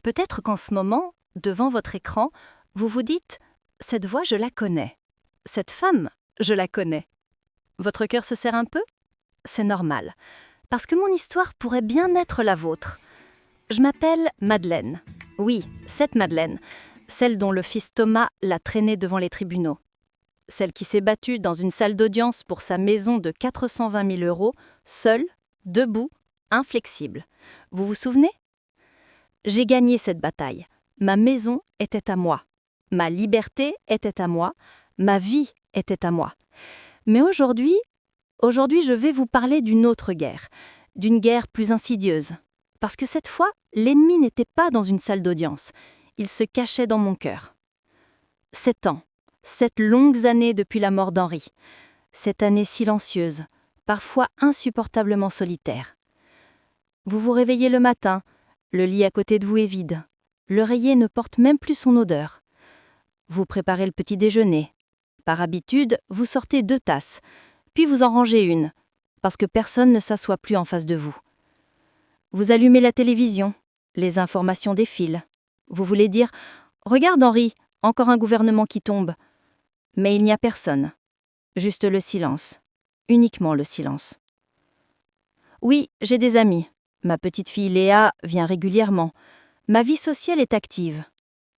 Peut-être qu'en ce moment, devant votre écran, vous vous dites « Cette voix, je la connais. Cette femme, je la connais. » Votre cœur se serre un peu? C'est normal, parce que mon histoire pourrait bien être la vôtre. Je m'appelle Madeleine. Oui, cette Madeleine, celle dont le fils Thomas l'a traînée devant les tribunaux. Celle qui s'est battue dans une salle d'audience pour sa maison de 420 000 €, seule, debout, inflexible. Vous vous souvenez? J'ai gagné cette bataille. Ma maison était à moi. Ma liberté était à moi. Ma vie était à moi. Mais aujourd'hui, je vais vous parler d'une autre guerre, d'une guerre plus insidieuse. Parce que cette fois, l'ennemi n'était pas dans une salle d'audience. Il se cachait dans mon cœur. 7 ans, 7 longues années depuis la mort d'Henri. Cette année silencieuse, parfois insupportablement solitaire. Vous vous réveillez le matin, le lit à côté de vous est vide. L'oreiller ne porte même plus son odeur. Vous préparez le petit déjeuner. Par habitude, vous sortez 2 tasses, puis vous en rangez une, parce que personne ne s'assoit plus en face de vous. Vous allumez la télévision, les informations défilent. Vous voulez dire « Regarde Henri, encore un gouvernement qui tombe ». Mais il n'y a personne. Juste le silence. Uniquement le silence. Oui, j'ai des amis. Ma petite fille Léa vient régulièrement. Ma vie sociale est active.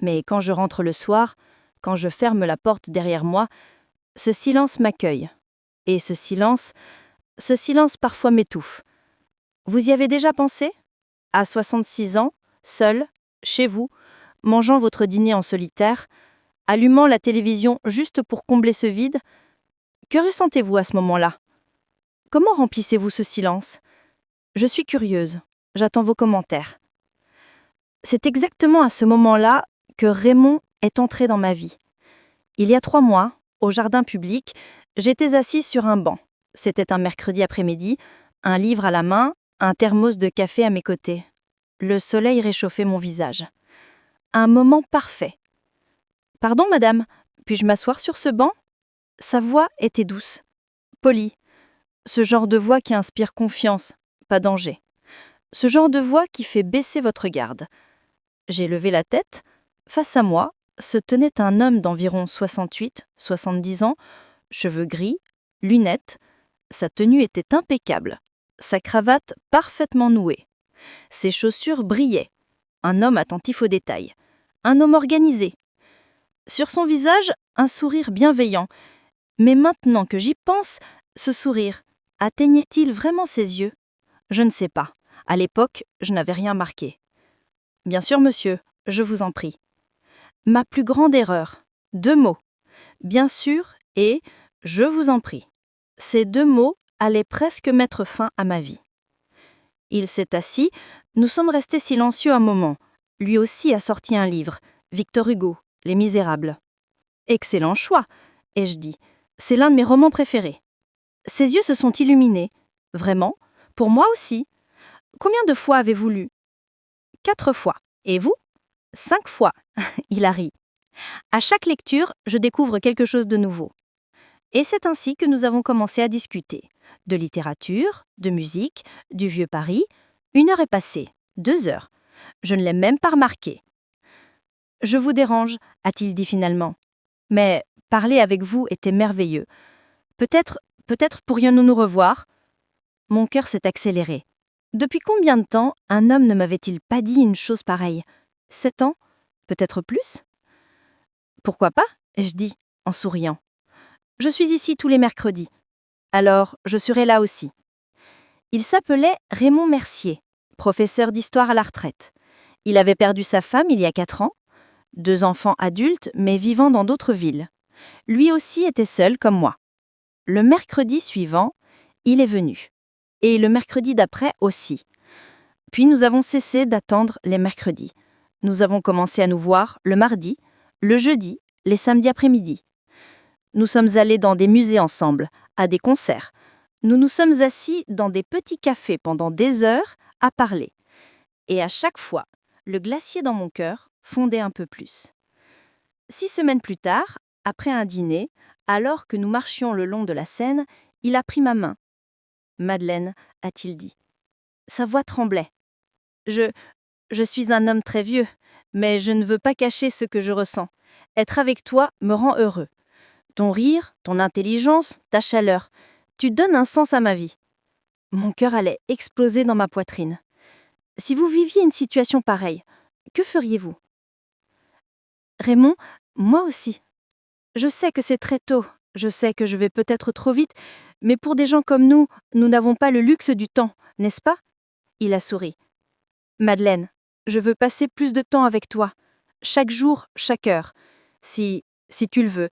Mais quand je rentre le soir, quand je ferme la porte derrière moi, ce silence m'accueille. Et ce silence parfois m'étouffe. Vous y avez déjà pensé? À 66 ans, seul, chez vous, mangeant votre dîner en solitaire, allumant la télévision juste pour combler ce vide, que ressentez-vous à ce moment-là? Comment remplissez-vous ce silence? Je suis curieuse, j'attends vos commentaires. C'est exactement à ce moment-là que Raymond est entré dans ma vie. Il y a 3 mois, au jardin public, j'étais assise sur un banc. C'était un mercredi après-midi, un livre à la main, un thermos de café à mes côtés. Le soleil réchauffait mon visage. Un moment parfait. « Pardon, madame, puis-je m'asseoir sur ce banc ?» Sa voix était douce, polie. Ce genre de voix qui inspire confiance, pas danger. Ce genre de voix qui fait baisser votre garde. J'ai levé la tête. Face à moi se tenait un homme d'environ 68-70 ans, cheveux gris, lunettes. Sa tenue était impeccable, sa cravate parfaitement nouée. Ses chaussures brillaient. Un homme attentif aux détails. Un homme organisé. Sur son visage, un sourire bienveillant. Mais maintenant que j'y pense, ce sourire, atteignait-il vraiment ses yeux? Je ne sais pas. À l'époque, je n'avais rien marqué. « Bien sûr, monsieur, je vous en prie. » Ma plus grande erreur. 2 mots. « Bien sûr » et « je vous en prie ». Ces 2 mots allaient presque mettre fin à ma vie. Il s'est assis, nous sommes restés silencieux un moment. Lui aussi a sorti un livre, Victor Hugo, Les Misérables. « Excellent choix !» ai-je dit. « C'est l'un de mes romans préférés. » Ses yeux se sont illuminés. « Vraiment? Pour moi aussi. Combien de fois avez-vous lu? » 4 fois. Et vous? 5 fois. Il a ri. À chaque lecture, je découvre quelque chose de nouveau. Et c'est ainsi que nous avons commencé à discuter. De littérature, de musique, du vieux Paris. 1 heure est passée. 2 heures. Je ne l'ai même pas remarqué. « Je vous dérange » a-t-il dit finalement. « Mais parler avec vous était merveilleux. Peut-être pourrions-nous nous revoir ?» Mon cœur s'est accéléré. Depuis combien de temps un homme ne m'avait-il pas dit une chose pareille? 7 ans? Peut-être plus? Pourquoi pas? Ai-je dit, en souriant. Je suis ici tous les mercredis. Alors, je serai là aussi. Il s'appelait Raymond Mercier, professeur d'histoire à la retraite. Il avait perdu sa femme il y a 4 ans, 2 enfants adultes mais vivant dans d'autres villes. Lui aussi était seul comme moi. Le mercredi suivant, il est venu. Et le mercredi d'après aussi. Puis nous avons cessé d'attendre les mercredis. Nous avons commencé à nous voir le mardi, le jeudi, les samedis après-midi. Nous sommes allés dans des musées ensemble, à des concerts. Nous nous sommes assis dans des petits cafés pendant des heures à parler. Et à chaque fois, le glacier dans mon cœur fondait un peu plus. 6 semaines plus tard, après un dîner, alors que nous marchions le long de la Seine, il a pris ma main. « Madeleine » a-t-il dit. Sa voix tremblait. « Je Je suis un homme très vieux, mais je ne veux pas cacher ce que je ressens. Être avec toi me rend heureux. Ton rire, ton intelligence, ta chaleur, tu donnes un sens à ma vie. Mon cœur allait exploser dans ma poitrine. Si vous viviez une situation pareille, que feriez-vous? Raymond, moi aussi. Je sais que c'est très tôt, je sais que je vais peut-être trop vite, mais pour des gens comme nous n'avons pas le luxe du temps, n'est-ce pas? Il a souri. Madeleine, je veux passer plus de temps avec toi, chaque jour, chaque heure, si tu le veux.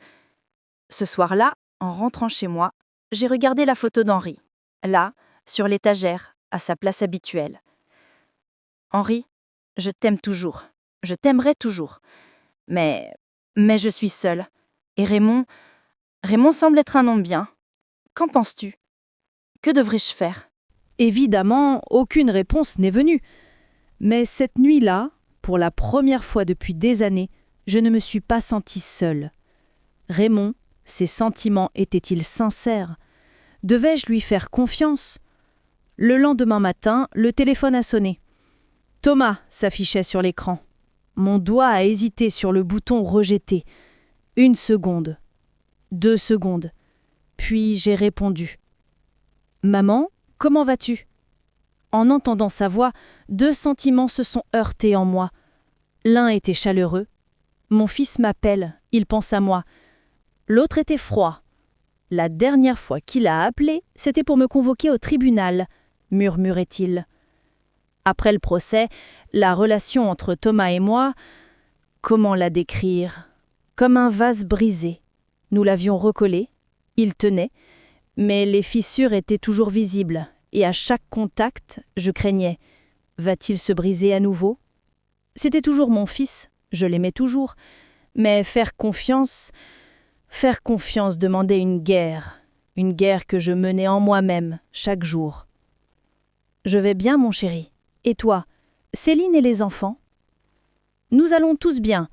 Ce soir-là, en rentrant chez moi, j'ai regardé la photo d'Henri, là, sur l'étagère, à sa place habituelle. Henri, je t'aime toujours, je t'aimerai toujours, mais je suis seule. Et Raymond semble être un homme bien. Qu'en penses-tu? Que devrais-je faire? Évidemment, aucune réponse n'est venue. Mais cette nuit-là, pour la première fois depuis des années, je ne me suis pas sentie seule. Raymond, ses sentiments étaient-ils sincères? Devais-je lui faire confiance? Le lendemain matin, le téléphone a sonné. Thomas s'affichait sur l'écran. Mon doigt a hésité sur le bouton rejeter. 1 seconde. 2 secondes. Puis j'ai répondu. Maman, comment vas-tu? En entendant sa voix, 2 sentiments se sont heurtés en moi. L'un était chaleureux. Mon fils m'appelle, il pense à moi. L'autre était froid. La dernière fois qu'il a appelé, c'était pour me convoquer au tribunal, murmurait-il. Après le procès, la relation entre Thomas et moi, comment la décrire? Comme un vase brisé. Nous l'avions recollé, il tenait, mais les fissures étaient toujours visibles, et à chaque contact, je craignais. Va-t-il se briser à nouveau? C'était toujours mon fils, je l'aimais toujours, mais faire confiance demandait une guerre que je menais en moi-même, chaque jour. Je vais bien, mon chéri. Et toi, Céline et les enfants? Nous allons tous bien.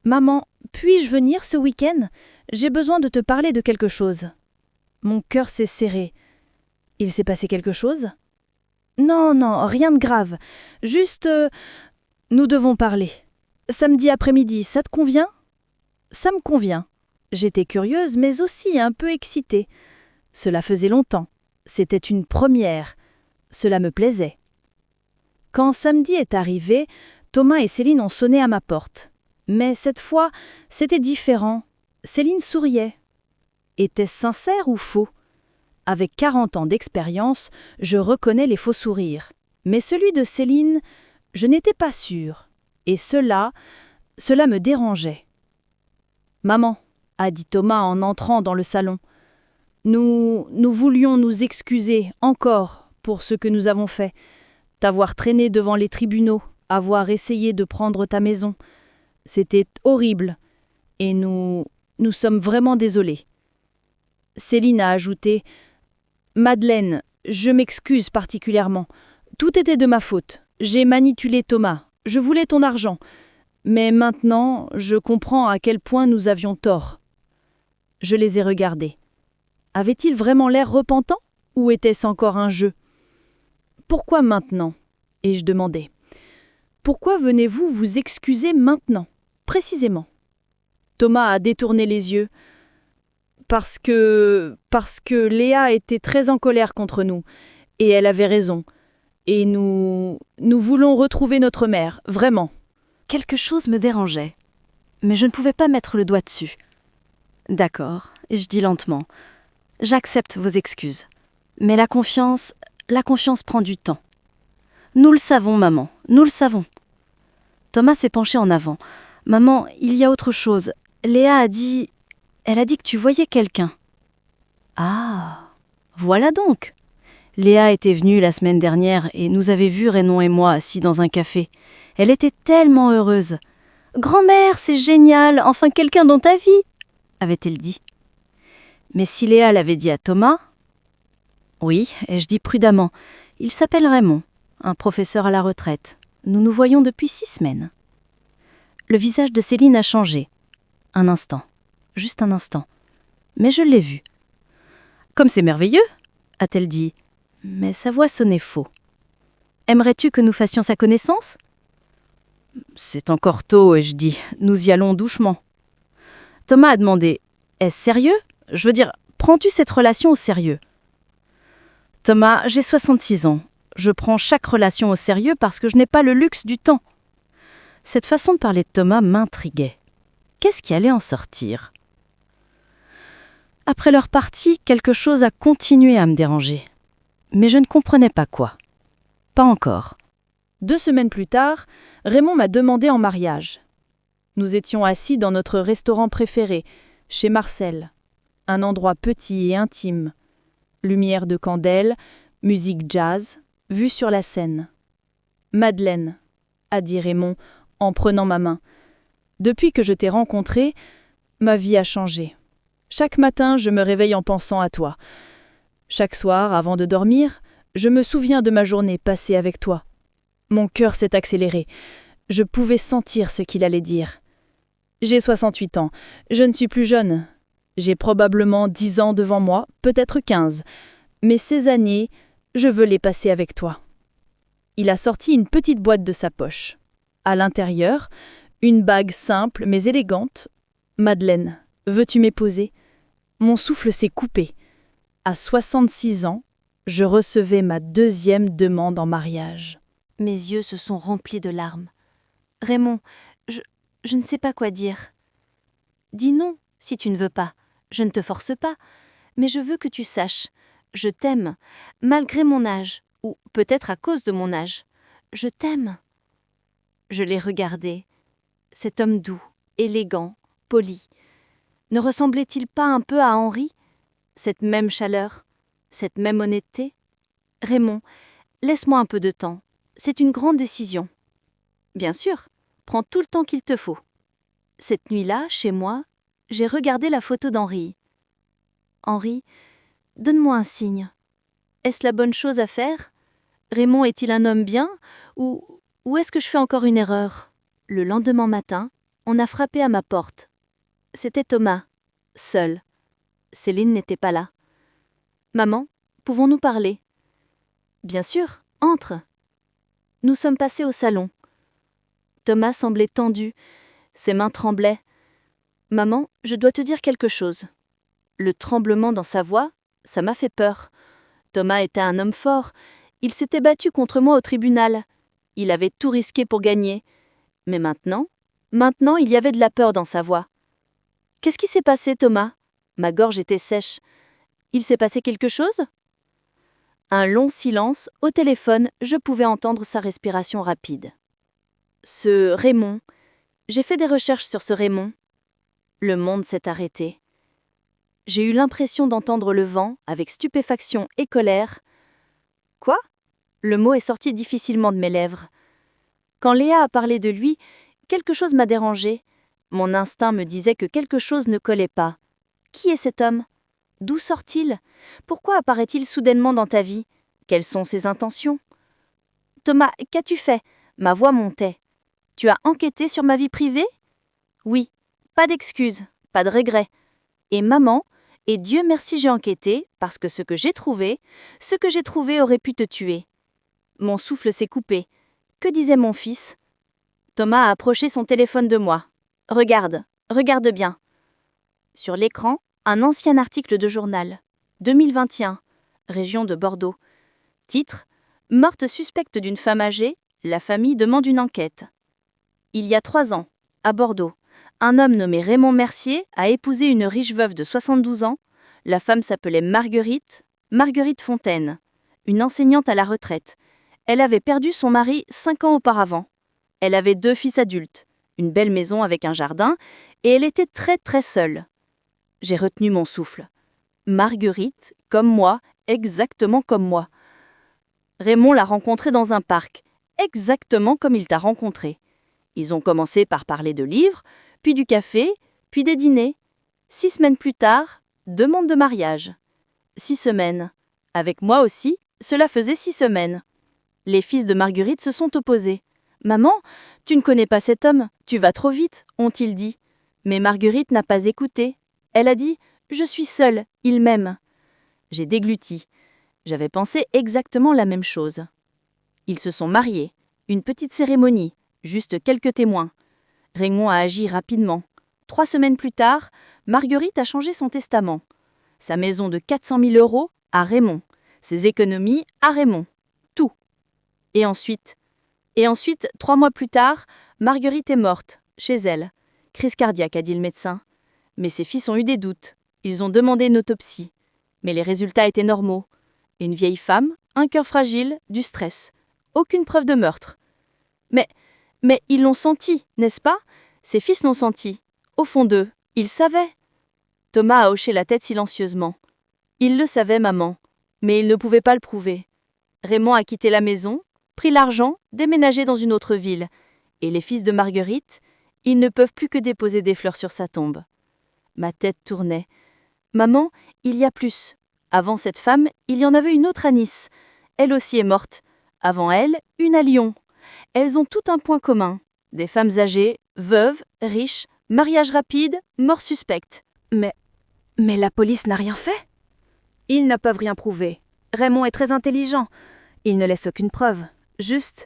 Maman, puis-je venir ce week-end? J'ai besoin de te parler de quelque chose. Mon cœur s'est serré. Il s'est passé quelque chose? Non, rien de grave. Juste, nous devons parler. Samedi après-midi, ça te convient? Ça me convient. J'étais curieuse, mais aussi un peu excitée. Cela faisait longtemps. C'était une première. Cela me plaisait. Quand samedi est arrivé, Thomas et Céline ont sonné à ma porte. Mais cette fois, c'était différent. Céline souriait. Était-ce sincère ou faux? Avec 40 ans d'expérience, je reconnais les faux sourires. Mais celui de Céline, je n'étais pas sûre. Et cela me dérangeait. « Maman », a dit Thomas en entrant dans le salon, « nous voulions nous excuser encore pour ce que nous avons fait. T'avoir traîné devant les tribunaux, avoir essayé de prendre ta maison. C'était horrible. Et nous sommes vraiment désolés. » Céline a ajouté « Madeleine, je m'excuse particulièrement. Tout était de ma faute. J'ai manipulé Thomas. Je voulais ton argent. Mais maintenant, je comprends à quel point nous avions tort. » Je les ai regardés. Avait-il vraiment l'air repentant ou était-ce encore un jeu? « Pourquoi maintenant ?» ai-je demandé. « Pourquoi venez-vous vous excuser maintenant, précisément ?» Thomas a détourné les yeux. Parce que Léa était très en colère contre nous, et elle avait raison. Et nous voulons retrouver notre mère, vraiment. Quelque chose me dérangeait, mais je ne pouvais pas mettre le doigt dessus. D'accord, je dis lentement. J'accepte vos excuses. Mais la confiance prend du temps. Nous le savons, maman, nous le savons. Thomas s'est penché en avant. Maman, il y a autre chose. Léa a dit... Elle a dit que tu voyais quelqu'un. Ah, voilà donc. Léa était venue la semaine dernière et nous avait vus, Raymond et moi, assis dans un café. Elle était tellement heureuse. « Grand-mère, c'est génial, enfin quelqu'un dans ta vie !» avait-elle dit. Mais si Léa l'avait dit à Thomas... Oui, ai-je dit prudemment. Il s'appelle Raymond, un professeur à la retraite. Nous nous voyons depuis 6 semaines. Le visage de Céline a changé. Un instant. Juste un instant. Mais je l'ai vu. « Comme c'est merveilleux !» a-t-elle dit. Mais sa voix sonnait faux. « Aimerais-tu que nous fassions sa connaissance ?» C'est encore tôt et je dis, nous y allons doucement. Thomas a demandé, est-ce sérieux? Je veux dire, prends-tu cette relation au sérieux? Thomas, j'ai 66 ans. Je prends chaque relation au sérieux parce que je n'ai pas le luxe du temps. Cette façon de parler de Thomas m'intriguait. Qu'est-ce qui allait en sortir? Après leur partie, quelque chose a continué à me déranger. Mais je ne comprenais pas quoi. Pas encore. 2 semaines plus tard, Raymond m'a demandé en mariage. Nous étions assis dans notre restaurant préféré, chez Marcel. Un endroit petit et intime. Lumière de candelle, musique jazz, vue sur la Seine. Madeleine, a dit Raymond en prenant ma main. Depuis que je t'ai rencontrée, ma vie a changé. Chaque matin, je me réveille en pensant à toi. Chaque soir, avant de dormir, je me souviens de ma journée passée avec toi. Mon cœur s'est accéléré. Je pouvais sentir ce qu'il allait dire. J'ai 68 ans. Je ne suis plus jeune. J'ai probablement 10 ans devant moi, peut-être 15. Mais ces années, je veux les passer avec toi. Il a sorti une petite boîte de sa poche. À l'intérieur, une bague simple mais élégante. Madeleine, veux-tu m'épouser? Mon souffle s'est coupé. À 66 ans, je recevais ma 2e demande en mariage. Mes yeux se sont remplis de larmes. Raymond, je ne sais pas quoi dire. Dis non, si tu ne veux pas. Je ne te force pas. Mais je veux que tu saches. Je t'aime, malgré mon âge, ou peut-être à cause de mon âge. Je t'aime. Je l'ai regardé. Cet homme doux, élégant, poli. Ne ressemblait-il pas un peu à Henri? Cette même chaleur, cette même honnêteté? Raymond, laisse-moi un peu de temps. C'est une grande décision. Bien sûr, prends tout le temps qu'il te faut. Cette nuit-là, chez moi, j'ai regardé la photo d'Henri. Henri, donne-moi un signe. Est-ce la bonne chose à faire? Raymond est-il un homme bien? Ou est-ce que je fais encore une erreur? Le lendemain matin, on a frappé à ma porte. C'était Thomas, seul. Céline n'était pas là. Maman, pouvons-nous parler? Bien sûr, entre. Nous sommes passés au salon. Thomas semblait tendu, ses mains tremblaient. Maman, je dois te dire quelque chose. Le tremblement dans sa voix, ça m'a fait peur. Thomas était un homme fort. Il s'était battu contre moi au tribunal. Il avait tout risqué pour gagner. Mais maintenant, il y avait de la peur dans sa voix. Qu'est-ce qui s'est passé, Thomas? Ma gorge était sèche. Il s'est passé quelque chose? Un long silence. Au téléphone, je pouvais entendre sa respiration rapide. Ce Raymond. J'ai fait des recherches sur ce Raymond. Le monde s'est arrêté. J'ai eu l'impression d'entendre le vent avec stupéfaction et colère. Quoi? Le mot est sorti difficilement de mes lèvres. Quand Léa a parlé de lui, quelque chose m'a dérangée. Mon instinct me disait que quelque chose ne collait pas. Qui est cet homme? D'où sort-il? Pourquoi apparaît-il soudainement dans ta vie? Quelles sont ses intentions? Thomas, qu'as-tu fait? Ma voix montait. Tu as enquêté sur ma vie privée? Oui. Pas d'excuses, pas de regrets. Et maman, et Dieu merci j'ai enquêté, parce que ce que j'ai trouvé aurait pu te tuer. Mon souffle s'est coupé. Que disait mon fils? Thomas a approché son téléphone de moi. Regarde bien. Sur l'écran, un ancien article de journal. 2021, région de Bordeaux. Titre: Morte suspecte d'une femme âgée, la famille demande une enquête. Il y a 3 ans, à Bordeaux, un homme nommé Raymond Mercier a épousé une riche veuve de 72 ans. La femme s'appelait Marguerite Fontaine, une enseignante à la retraite. Elle avait perdu son mari 5 ans auparavant. Elle avait 2 fils adultes, une belle maison avec un jardin, et elle était très très seule. J'ai retenu mon souffle. Marguerite, comme moi, exactement comme moi. Raymond l'a rencontrée dans un parc, exactement comme il t'a rencontré. Ils ont commencé par parler de livres, puis du café, puis des dîners. 6 semaines plus tard, demande de mariage. 6 semaines. Avec moi aussi, cela faisait 6 semaines. Les fils de Marguerite se sont opposés. « Maman, tu ne connais pas cet homme, tu vas trop vite », ont-ils dit. Mais Marguerite n'a pas écouté. Elle a dit « Je suis seule, il m'aime ». J'ai dégluti. J'avais pensé exactement la même chose. Ils se sont mariés. Une petite cérémonie. Juste quelques témoins. Raymond a agi rapidement. 3 semaines plus tard, Marguerite a changé son testament. Sa maison de 400 000 € à Raymond. Ses économies à Raymond. Tout. Et ensuite, 3 mois plus tard, Marguerite est morte, chez elle. Crise cardiaque, a dit le médecin. Mais ses fils ont eu des doutes. Ils ont demandé une autopsie. Mais les résultats étaient normaux. Une vieille femme, un cœur fragile, du stress. Aucune preuve de meurtre. Mais ils l'ont senti, n'est-ce pas? Ses fils l'ont senti. Au fond d'eux, ils savaient. Thomas a hoché la tête silencieusement. Il le savait, maman, mais il ne pouvait pas le prouver. Raymond a quitté la maison, pris l'argent, déménagé dans une autre ville. Et les fils de Marguerite, ils ne peuvent plus que déposer des fleurs sur sa tombe. Ma tête tournait. Maman, il y a plus. Avant cette femme, il y en avait une autre à Nice. Elle aussi est morte. Avant elle, une à Lyon. Elles ont tout un point commun. Des femmes âgées, veuves, riches, mariage rapide, mort suspecte. Mais la police n'a rien fait? Ils ne peuvent rien prouver. Raymond est très intelligent. Il ne laisse aucune preuve. Juste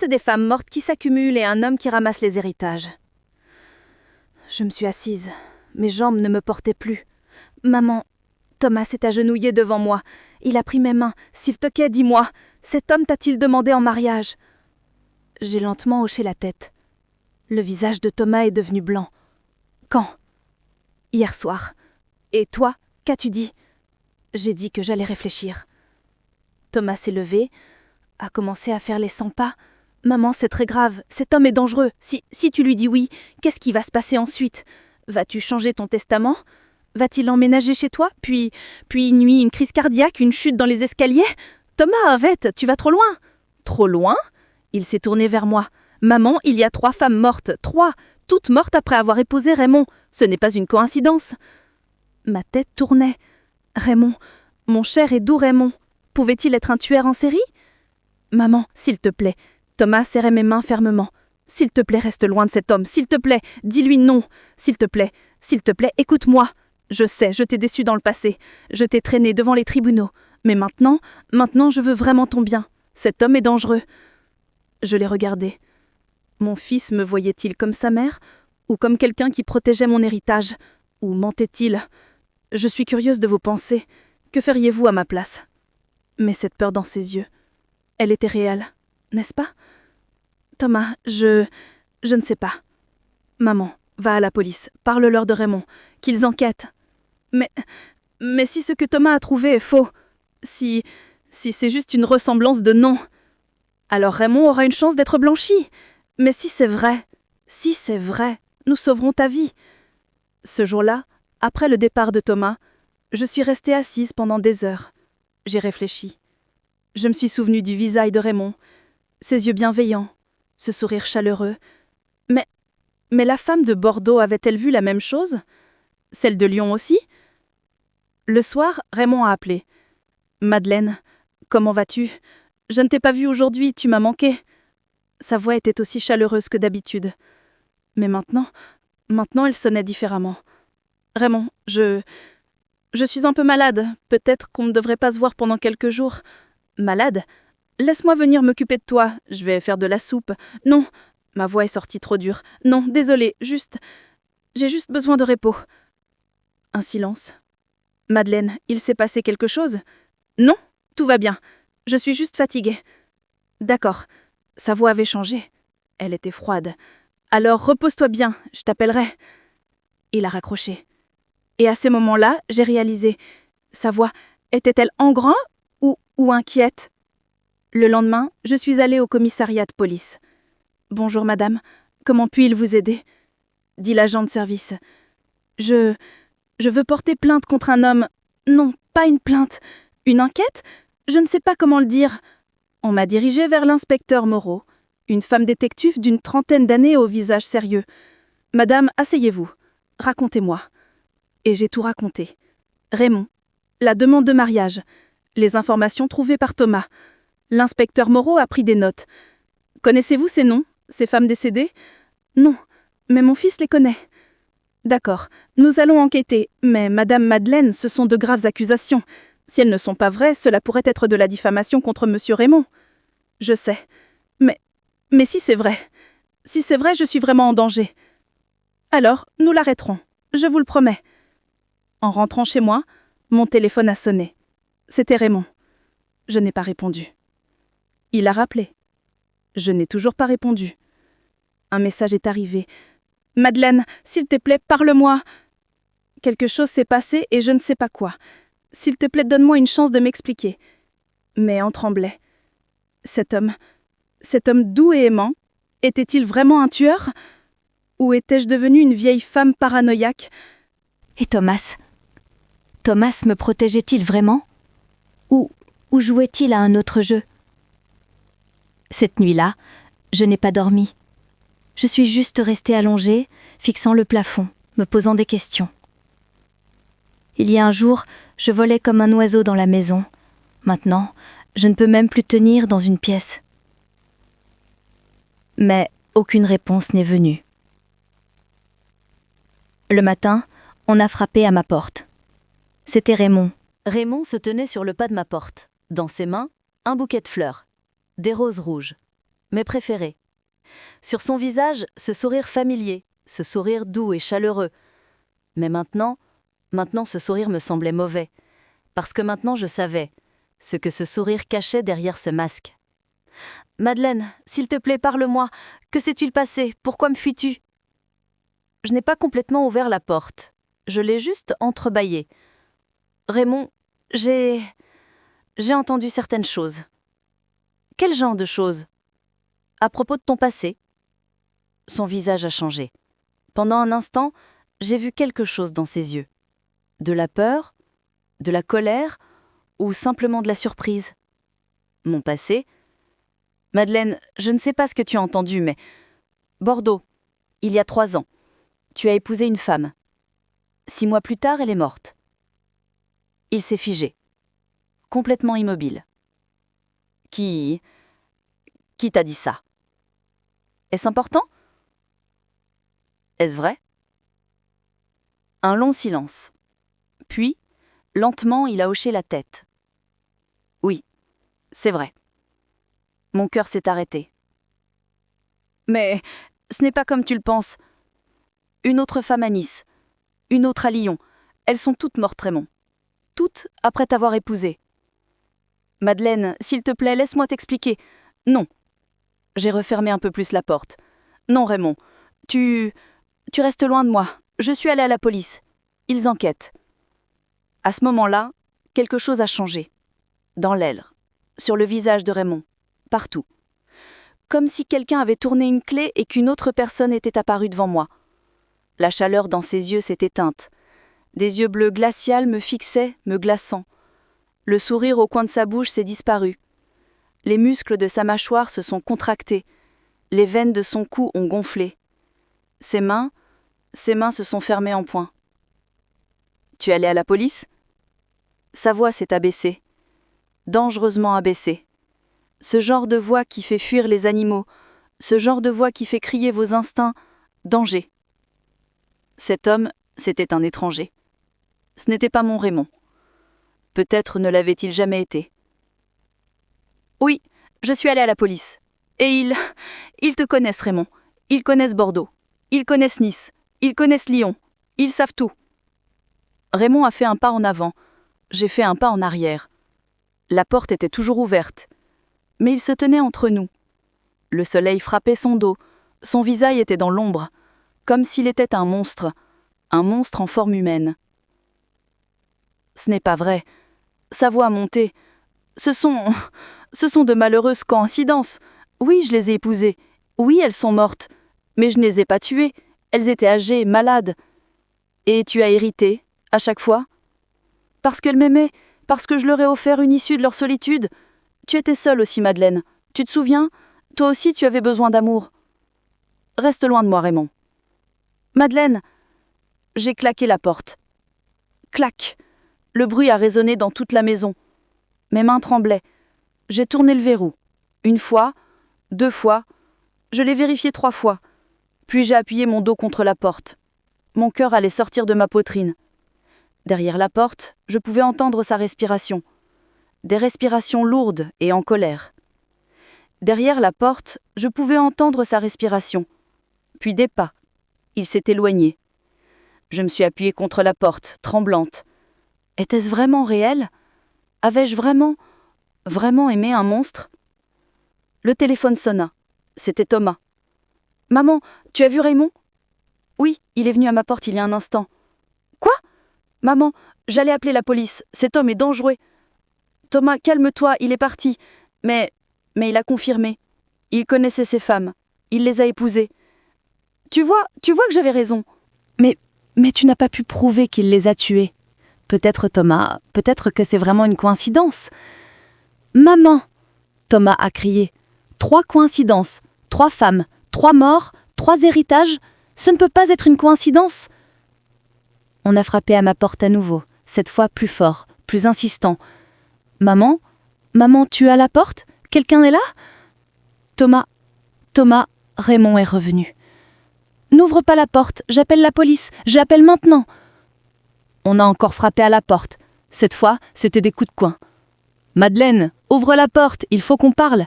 des femmes mortes qui s'accumulent et un homme qui ramasse les héritages. Je me suis assise. Mes jambes ne me portaient plus. Maman, Thomas s'est agenouillé devant moi. Il a pris mes mains. S'il te plaît, dis-moi, cet homme t'a-t-il demandé en mariage? J'ai lentement hoché la tête. Le visage de Thomas est devenu blanc. Quand? Hier soir. Et toi, qu'as-tu dit? J'ai dit que j'allais réfléchir. Thomas s'est levé, a commencé à faire les 100 pas. Maman, c'est très grave, cet homme est dangereux. Si tu lui dis oui, qu'est-ce qui va se passer ensuite? Vas-tu changer ton testament? Va-t-il emménager chez toi? Puis une nuit, une crise cardiaque, une chute dans les escaliers? Thomas, arrête, tu vas trop loin. Trop loin? Il s'est tourné vers moi. Maman, il y a 3 femmes mortes, 3, toutes mortes après avoir épousé Raymond. Ce n'est pas une coïncidence. Ma tête tournait. Raymond, mon cher et doux Raymond, pouvait-il être un tueur en série? Maman, s'il te plaît. Thomas serrait mes mains fermement. S'il te plaît, reste loin de cet homme. S'il te plaît, dis-lui non. S'il te plaît, écoute-moi. Je sais, je t'ai déçu dans le passé. Je t'ai traîné devant les tribunaux. Mais maintenant, je veux vraiment ton bien. Cet homme est dangereux. Je l'ai regardé. Mon fils me voyait-il comme sa mère, ou comme quelqu'un qui protégeait mon héritage? Ou mentait-il? Je suis curieuse de vos pensées. Que feriez-vous à ma place? Mais cette peur dans ses yeux, elle était réelle, n'est-ce pas? Thomas, je ne sais pas. Maman, va à la police, parle-leur de Raymond, qu'ils enquêtent. Mais si ce que Thomas a trouvé est faux, si c'est juste une ressemblance de nom, alors Raymond aura une chance d'être blanchi. Mais si c'est vrai, nous sauverons ta vie. Ce jour-là, après le départ de Thomas, je suis restée assise pendant des heures. J'ai réfléchi. Je me suis souvenue du visage de Raymond, ses yeux bienveillants, ce sourire chaleureux. Mais la femme de Bordeaux avait-elle vu la même chose? Celle de Lyon aussi? Le soir, Raymond a appelé. « Madeleine, comment vas-tu? Je ne t'ai pas vue aujourd'hui, tu m'as manqué. » Sa voix était aussi chaleureuse que d'habitude. Mais maintenant, elle sonnait différemment. « Raymond, je suis un peu malade. Peut-être qu'on ne devrait pas se voir pendant quelques jours. » « Malade? Laisse-moi venir m'occuper de toi. Je vais faire de la soupe. » « Non. » Ma voix est sortie trop dure. « Non, désolée, j'ai juste besoin de repos. » Un silence. « Madeleine, il s'est passé quelque chose? » « Non, tout va bien. Je suis juste fatiguée. » « D'accord. » Sa voix avait changé. Elle était froide. « Alors repose-toi bien, je t'appellerai. » Il a raccroché. Et à ces moments-là, j'ai réalisé. Sa voix, était-elle en grand ou inquiète? Le lendemain, je suis allée au commissariat de police. « Bonjour madame, comment puis-il vous aider ?» dit l'agent de service. « Je veux porter plainte contre un homme. Non, pas une plainte. Une enquête? Je ne sais pas comment le dire. » On m'a dirigée vers l'inspecteur Moreau, une femme détective d'une 30aine d'années au visage sérieux. « Madame, asseyez-vous. Racontez-moi. » Et j'ai tout raconté. Raymond, la demande de mariage, les informations trouvées par Thomas. L'inspecteur Moreau a pris des notes. « Connaissez-vous ces noms, ces femmes décédées? » « Non, mais mon fils les connaît. » « D'accord, nous allons enquêter, mais Madame Madeleine, ce sont de graves accusations. Si elles ne sont pas vraies, cela pourrait être de la diffamation contre Monsieur Raymond. » « Je sais. Mais si c'est vrai, Si c'est vrai, je suis vraiment en danger. Alors, nous l'arrêterons, je vous le promets. En rentrant chez moi, mon téléphone a sonné. C'était Raymond. Je n'ai pas répondu. Il a rappelé. Je n'ai toujours pas répondu. Un message est arrivé. « Madeleine, s'il te plaît, parle-moi. » Quelque chose s'est passé et je ne sais pas quoi. S'il te plaît, donne-moi une chance de m'expliquer. Mais on tremblait. Cet homme doux et aimant, était-il vraiment un tueur? Ou étais-je devenue une vieille femme paranoïaque? Et Thomas me protégeait-il vraiment? Ou jouait-il à un autre jeu? Cette nuit-là, je n'ai pas dormi. Je suis juste restée allongée, fixant le plafond, me posant des questions. Il y a un jour, je volais comme un oiseau dans la maison. Maintenant, je ne peux même plus tenir dans une pièce. Mais aucune réponse n'est venue. Le matin, on a frappé à ma porte. C'était Raymond. Raymond se tenait sur le pas de ma porte. Dans ses mains, un bouquet de fleurs. Des roses rouges. Mes préférées. Sur son visage, ce sourire familier, ce sourire doux et chaleureux. Mais maintenant, ce sourire me semblait mauvais. Parce que maintenant je savais ce que ce sourire cachait derrière ce masque. « Madeleine, s'il te plaît, parle-moi. Que s'est-il passé? Pourquoi me fuis-tu » Je n'ai pas complètement ouvert la porte. Je l'ai juste entrebâillée. « Raymond, j'ai entendu certaines choses. » « Quel genre de choses? À propos de ton passé. » Son visage a changé. Pendant un instant, j'ai vu quelque chose dans ses yeux. De la peur, de la colère ou simplement de la surprise. Mon passé? Madeleine, je ne sais pas ce que tu as entendu, mais... Bordeaux, il y a 3 ans. Tu as épousé une femme. 6 mois plus tard, elle est morte. Il s'est figé. Complètement immobile. Qui t'a dit ça? Est-ce important? Est-ce vrai? Un long silence. Puis, lentement, il a hoché la tête. Oui, c'est vrai. Mon cœur s'est arrêté. Mais ce n'est pas comme tu le penses. Une autre femme à Nice, une autre à Lyon, elles sont toutes mortes, Raymond. Toutes après t'avoir épousée. Madeleine, s'il te plaît, laisse-moi t'expliquer. Non. J'ai refermé un peu plus la porte. Non, Raymond, tu restes loin de moi. Je suis allée à la police. Ils enquêtent. À ce moment-là, quelque chose a changé. Dans l'aile, sur le visage de Raymond, partout. Comme si quelqu'un avait tourné une clé et qu'une autre personne était apparue devant moi. La chaleur dans ses yeux s'est éteinte. Des yeux bleus glacials me fixaient, me glaçant. Le sourire au coin de sa bouche s'est disparu. Les muscles de sa mâchoire se sont contractés. Les veines de son cou ont gonflé. Ses mains se sont fermées en poing. « Tu es allé à la police ?» Sa voix s'est abaissée. Dangereusement abaissée. Ce genre de voix qui fait fuir les animaux, ce genre de voix qui fait crier vos instincts, danger. Cet homme, c'était un étranger. Ce n'était pas mon Raymond. Peut-être ne l'avait-il jamais été. Oui, je suis allée à la police. Et ils te connaissent, Raymond. Ils connaissent Bordeaux. Ils connaissent Nice. Ils connaissent Lyon. Ils savent tout. Raymond a fait un pas en avant. J'ai fait un pas en arrière. La porte était toujours ouverte. Mais il se tenait entre nous. Le soleil frappait son dos. Son visage était dans l'ombre, comme s'il était un monstre en forme humaine. Ce n'est pas vrai. Sa voix a monté. Ce sont de malheureuses coïncidences. Oui, je les ai épousées. Oui, elles sont mortes. Mais je ne les ai pas tuées. Elles étaient âgées, malades. Et tu as hérité, à chaque fois? Parce qu'elles m'aimaient, parce que je leur ai offert une issue de leur solitude. Tu étais seule aussi, Madeleine. Tu te souviens? Toi aussi, tu avais besoin d'amour. Reste loin de moi, Raymond. Madeleine! J'ai claqué la porte. Clac! Le bruit a résonné dans toute la maison. Mes mains tremblaient. J'ai tourné le verrou. 1 fois, 2 fois. Je l'ai vérifié 3 fois. Puis j'ai appuyé mon dos contre la porte. Mon cœur allait sortir de ma poitrine. Derrière la porte, je pouvais entendre sa respiration. Des respirations lourdes et en colère. Derrière la porte, je pouvais entendre sa respiration, puis des pas. Il s'est éloigné. Je me suis appuyée contre la porte, tremblante. Était-ce vraiment réel? Avais-je vraiment aimé un monstre? Le téléphone sonna. C'était Thomas. « Maman, tu as vu Raymond ?»« Oui, il est venu à ma porte il y a un instant. »« Quoi ? Maman, j'allais appeler la police. Cet homme est dangereux. »« Thomas, calme-toi, il est parti. Mais il a confirmé. Il connaissait ces femmes. Il les a épousées. Tu vois que j'avais raison. » Mais tu n'as pas pu prouver qu'il les a tués. Peut-être Thomas, peut-être que c'est vraiment une coïncidence. Maman, Thomas a crié. 3 coïncidences, 3 femmes, 3 morts, 3 héritages. Ce ne peut pas être une coïncidence. On a frappé à ma porte à nouveau, cette fois plus fort, plus insistant. Maman, tu es à la porte? Quelqu'un est là? Thomas, Raymond est revenu. N'ouvre pas la porte, j'appelle la police, j'appelle maintenant. On a encore frappé à la porte. Cette fois, c'était des coups de poing. Madeleine, ouvre la porte, il faut qu'on parle.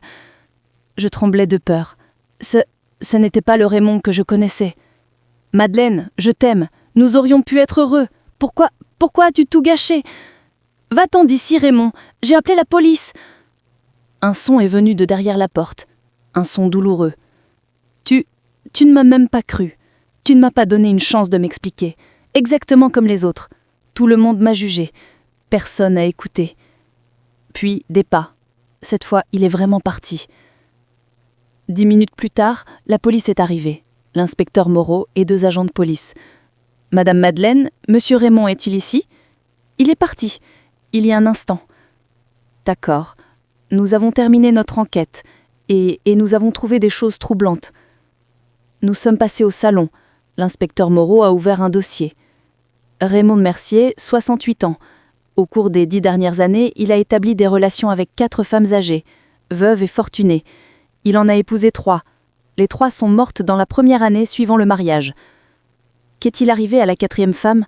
Je tremblais de peur. Ce n'était pas le Raymond que je connaissais. Madeleine, je t'aime, nous aurions pu être heureux. Pourquoi as-tu tout gâché? Va-t'en d'ici, Raymond, j'ai appelé la police. Un son est venu de derrière la porte, un son douloureux. Tu ne m'as même pas cru. Tu ne m'as pas donné une chance de m'expliquer. Exactement comme les autres. Tout le monde m'a jugé. Personne n'a écouté. Puis des pas. Cette fois, il est vraiment parti. 10 minutes plus tard, la police est arrivée. L'inspecteur Moreau et 2 agents de police. Madame Madeleine, monsieur Raymond est-il ici? Il est parti. Il y a un instant. D'accord. Nous avons terminé notre enquête et nous avons trouvé des choses troublantes. Nous sommes passés au salon. L'inspecteur Moreau a ouvert un dossier. Raymond de Mercier, 68 ans. Au cours des 10 dernières années, il a établi des relations avec 4 femmes âgées, veuves et fortunées. Il en a épousé 3. Les 3 sont mortes dans la première année suivant le mariage. Qu'est-il arrivé à la 4e femme?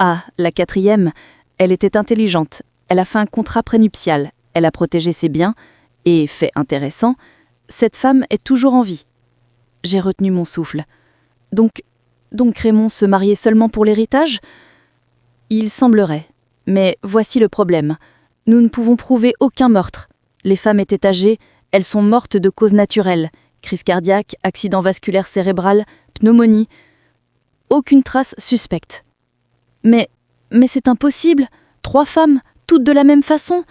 Ah, la 4e, elle était intelligente. Elle a fait un contrat prénuptial. Elle a protégé ses biens. Et, fait intéressant, cette femme est toujours en vie. J'ai retenu mon souffle. Donc Raymond se mariait seulement pour l'héritage? Il semblerait. Mais voici le problème. Nous ne pouvons prouver aucun meurtre. Les femmes étaient âgées, elles sont mortes de cause naturelle. Crise cardiaque, accident vasculaire cérébral, pneumonie. Aucune trace suspecte. Mais c'est impossible. 3 femmes, toutes de la même façon.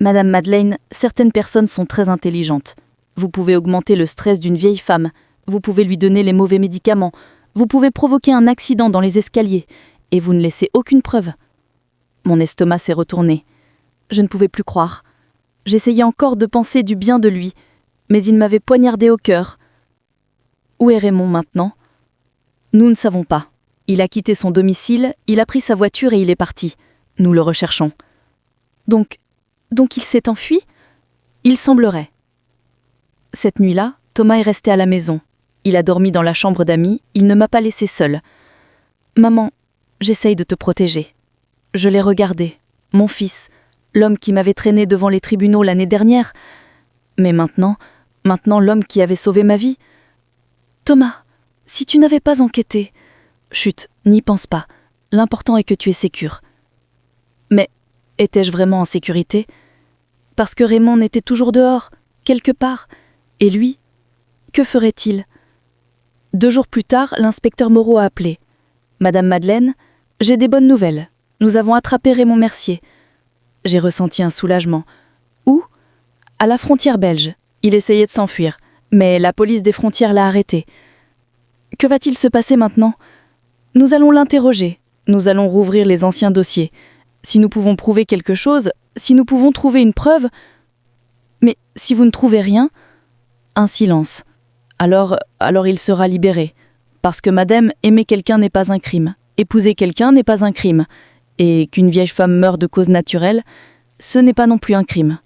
Madame Madeleine, certaines personnes sont très intelligentes. Vous pouvez augmenter le stress d'une vieille femme. Vous pouvez lui donner les mauvais médicaments. Vous pouvez provoquer un accident dans les escaliers. Et vous ne laissez aucune preuve. Mon estomac s'est retourné. Je ne pouvais plus croire. J'essayais encore de penser du bien de lui, mais il m'avait poignardé au cœur. Où est Raymond maintenant? Nous ne savons pas. Il a quitté son domicile, il a pris sa voiture et il est parti. Nous le recherchons. Donc il s'est enfui? Il semblerait. Cette nuit-là, Thomas est resté à la maison. Il a dormi dans la chambre d'amis, il ne m'a pas laissée seule. Maman, j'essaye de te protéger. Je l'ai regardé, mon fils, l'homme qui m'avait traîné devant les tribunaux l'année dernière. Mais maintenant l'homme qui avait sauvé ma vie. Thomas, si tu n'avais pas enquêté... Chut, n'y pense pas. L'important est que tu es sécure. Mais étais-je vraiment en sécurité? Parce que Raymond était toujours dehors, quelque part. Et lui, que ferait-il? 2 jours plus tard, l'inspecteur Moreau a appelé. Madame Madeleine, j'ai des bonnes nouvelles. Nous avons attrapé Raymond Mercier. J'ai ressenti un soulagement. Où? À la frontière belge. Il essayait de s'enfuir, mais la police des frontières l'a arrêté. Que va-t-il se passer maintenant? Nous allons l'interroger. Nous allons rouvrir les anciens dossiers. Si nous pouvons prouver quelque chose, si nous pouvons trouver une preuve... Mais si vous ne trouvez rien... Un silence. Alors il sera libéré. Parce que madame, aimer quelqu'un n'est pas un crime. Épouser quelqu'un n'est pas un crime. Et qu'une vieille femme meure de cause naturelle, ce n'est pas non plus un crime.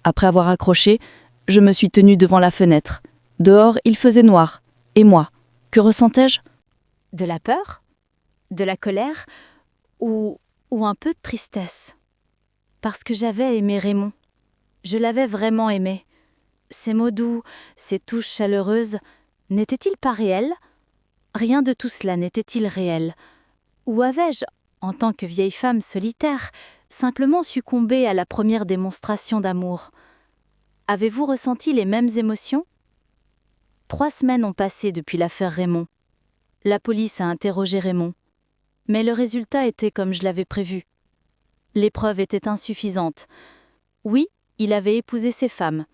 Après avoir accroché, je me suis tenue devant la fenêtre. Dehors, il faisait noir. Et moi, que ressentais-je? De la peur? De la colère? Ou un peu de tristesse? Parce que j'avais aimé Raymond. Je l'avais vraiment aimé. Ses mots doux, ses touches chaleureuses, N'était-il pas réel? Rien de tout cela n'était-il réel? Ou avais-je, en tant que vieille femme solitaire, simplement succombé à la première démonstration d'amour? Avez-vous ressenti les mêmes émotions? 3 semaines ont passé depuis l'affaire Raymond. La police a interrogé Raymond. Mais le résultat était comme je l'avais prévu. Les preuves étaient insuffisantes. Oui, il avait épousé ses femmes.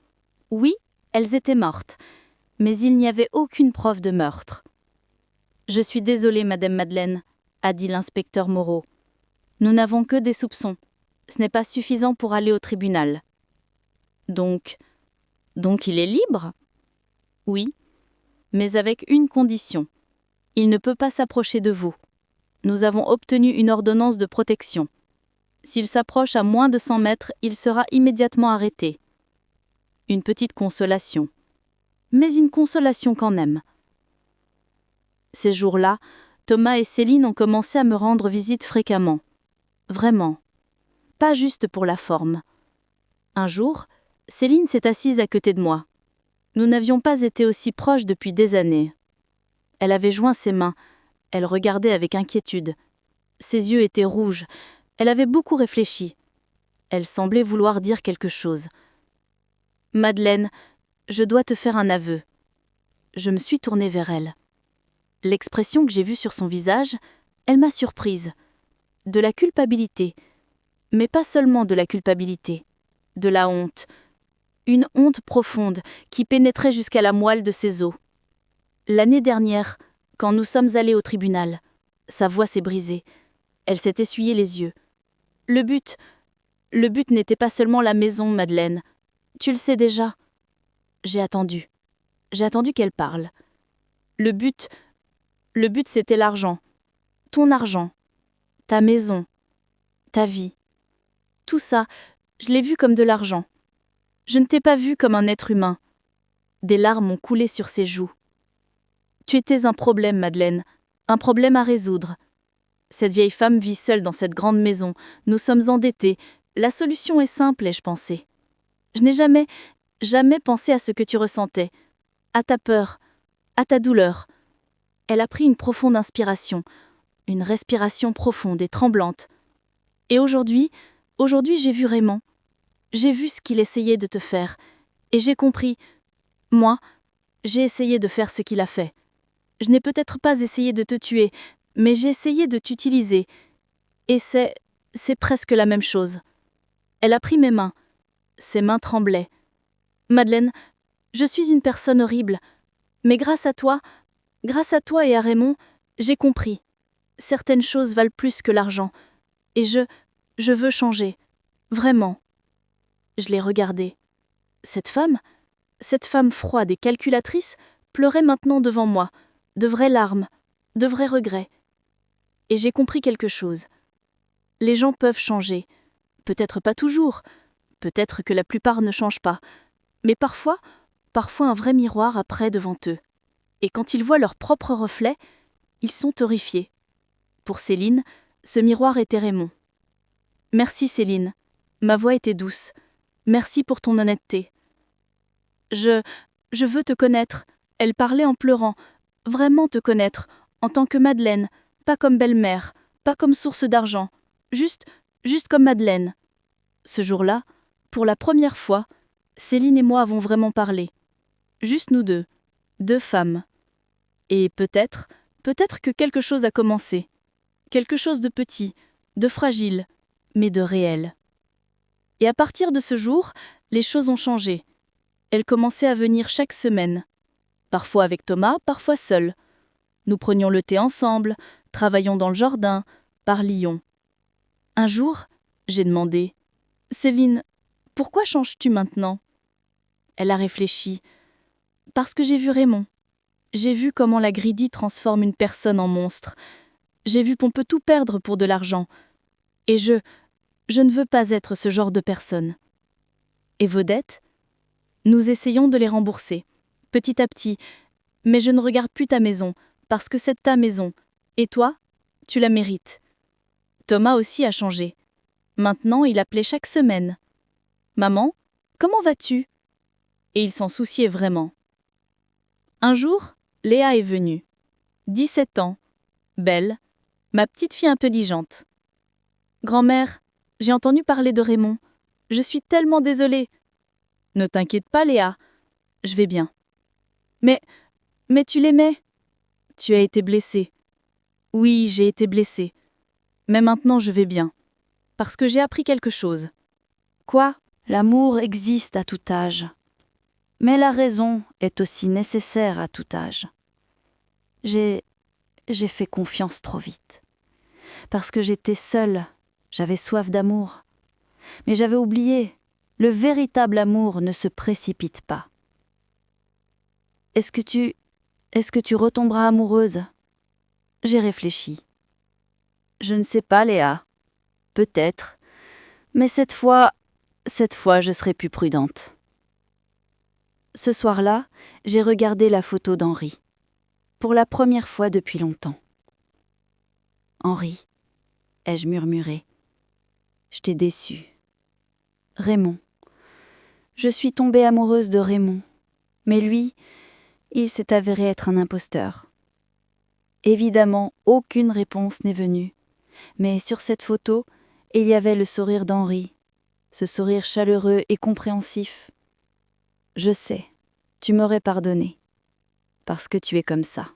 Oui, elles étaient mortes. Mais il n'y avait aucune preuve de meurtre. « Je suis désolée, Madame Madeleine », a dit l'inspecteur Moreau. « Nous n'avons que des soupçons. Ce n'est pas suffisant pour aller au tribunal. » Donc il est libre? Oui, mais avec une condition. Il ne peut pas s'approcher de vous. Nous avons obtenu une ordonnance de protection. S'il s'approche à moins de 100 mètres, il sera immédiatement arrêté. Une petite consolation. Mais une consolation quand même. Ces jours-là, Thomas et Céline ont commencé à me rendre visite fréquemment. Vraiment. Pas juste pour la forme. Un jour, Céline s'est assise à côté de moi. Nous n'avions pas été aussi proches depuis des années. Elle avait joint ses mains. Elle regardait avec inquiétude. Ses yeux étaient rouges. Elle avait beaucoup réfléchi. Elle semblait vouloir dire quelque chose. « Madeleine, je dois te faire un aveu. » Je me suis tournée vers elle. L'expression que j'ai vue sur son visage, elle m'a surprise. De la culpabilité. Mais pas seulement de la culpabilité. De la honte. Une honte profonde qui pénétrait jusqu'à la moelle de ses os. L'année dernière, quand nous sommes allés au tribunal, sa voix s'est brisée. Elle s'est essuyé les yeux. Le but n'était pas seulement la maison, Madeleine. Tu le sais déjà. J'ai attendu. J'ai attendu qu'elle parle. Le but, c'était l'argent. Ton argent. Ta maison. Ta vie. Tout ça, je l'ai vu comme de l'argent. Je ne t'ai pas vu comme un être humain. Des larmes ont coulé sur ses joues. Tu étais un problème, Madeleine. Un problème à résoudre. Cette vieille femme vit seule dans cette grande maison. Nous sommes endettés. La solution est simple, ai-je pensé. Je n'ai jamais pensé à ce que tu ressentais. À ta peur. À ta douleur. Elle a pris une profonde inspiration. Une respiration profonde et tremblante. Et aujourd'hui, j'ai vu Raymond. J'ai vu ce qu'il essayait de te faire. Et j'ai compris. Moi, j'ai essayé de faire ce qu'il a fait. Je n'ai peut-être pas essayé de te tuer, mais j'ai essayé de t'utiliser. Et c'est presque la même chose. Elle a pris mes mains. Ses mains tremblaient. Madeleine, je suis une personne horrible. Mais grâce à toi et à Raymond, j'ai compris. Certaines choses valent plus que l'argent. Et je veux changer. Vraiment. Je l'ai regardée. Cette femme froide et calculatrice, pleurait maintenant devant moi, de vraies larmes, de vrais regrets. Et j'ai compris quelque chose. Les gens peuvent changer. Peut-être pas toujours. Peut-être que la plupart ne changent pas. Mais parfois un vrai miroir apparaît devant eux. Et quand ils voient leur propre reflet, ils sont horrifiés. Pour Céline, ce miroir était Raymond. Merci Céline. Ma voix était douce. Merci pour ton honnêteté. Je veux te connaître. Elle parlait en pleurant. Vraiment te connaître, en tant que Madeleine, pas comme belle-mère, pas comme source d'argent, juste comme Madeleine. Ce jour-là, pour la première fois, Céline et moi avons vraiment parlé. Juste nous deux femmes. Et peut-être que quelque chose a commencé. Quelque chose de petit, de fragile, mais de réel. Et à partir de ce jour, les choses ont changé. Elle commençait à venir chaque semaine. Parfois avec Thomas, parfois seule. Nous prenions le thé ensemble, travaillions dans le jardin, parlions. Un jour, j'ai demandé « Céline, pourquoi changes-tu maintenant ?» Elle a réfléchi. « Parce que j'ai vu Raymond. J'ai vu comment la greedy transforme une personne en monstre. J'ai vu qu'on peut tout perdre pour de l'argent. Et je ne veux pas être ce genre de personne. Et vos dettes ? Nous essayons de les rembourser, petit à petit, mais je ne regarde plus ta maison, parce que c'est ta maison. Et toi, tu la mérites. Thomas aussi a changé. Maintenant, il appelait chaque semaine. « Maman, comment vas-tu ?» Et il s'en souciait vraiment. Un jour, Léa est venue. 17 ans, belle, ma petite fille intelligente. Grand-mère, j'ai entendu parler de Raymond. Je suis tellement désolée. Ne t'inquiète pas, Léa. Je vais bien. Mais tu l'aimais. Tu as été blessée. Oui, j'ai été blessée. Mais maintenant je vais bien. Parce que j'ai appris quelque chose. Quoi? L'amour existe à tout âge. Mais la raison est aussi nécessaire à tout âge. J'ai fait confiance trop vite. Parce que j'étais seule, j'avais soif d'amour. Mais j'avais oublié, le véritable amour ne se précipite pas. Est-ce que tu retomberas amoureuse? J'ai réfléchi. Je ne sais pas, Léa. Peut-être. Mais cette fois, je serai plus prudente. Ce soir-là, j'ai regardé la photo d'Henri. Pour la première fois depuis longtemps. Henri, ai-je murmuré. Je t'ai déçu. Raymond. Je suis tombée amoureuse de Raymond. Mais lui, il s'est avéré être un imposteur. Évidemment, aucune réponse n'est venue. Mais sur cette photo, il y avait le sourire d'Henri. Ce sourire chaleureux et compréhensif. Je sais, tu m'aurais pardonné. Parce que tu es comme ça.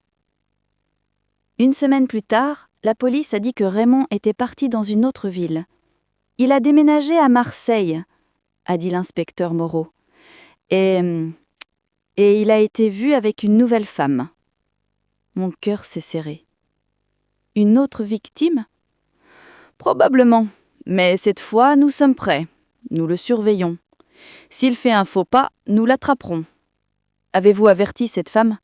Une semaine plus tard, la police a dit que Raymond était parti dans une autre ville. Il a déménagé à Marseille, a dit l'inspecteur Moreau. Et il a été vu avec une nouvelle femme. Mon cœur s'est serré. Une autre victime? Probablement, mais cette fois, nous sommes prêts. Nous le surveillons. S'il fait un faux pas, nous l'attraperons. Avez-vous averti cette femme?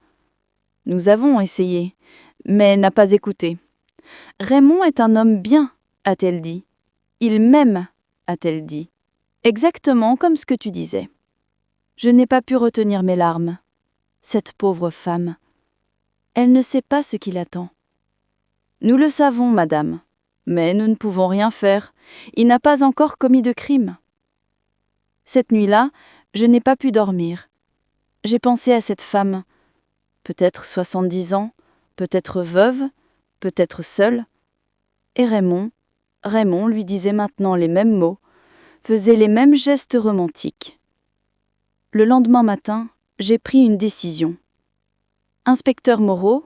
Nous avons essayé, mais elle n'a pas écouté. Raymond est un homme bien, a-t-elle dit. Il m'aime, a-t-elle dit. Exactement comme ce que tu disais. Je n'ai pas pu retenir mes larmes. Cette pauvre femme. Elle ne sait pas ce qui l'attend. Nous le savons, madame, mais nous ne pouvons rien faire. Il n'a pas encore commis de crime. Cette nuit-là, je n'ai pas pu dormir. J'ai pensé à cette femme, peut-être 70 ans, peut-être veuve, peut-être seule. Et Raymond lui disait maintenant les mêmes mots, faisait les mêmes gestes romantiques. Le lendemain matin, j'ai pris une décision. Inspecteur Moreau,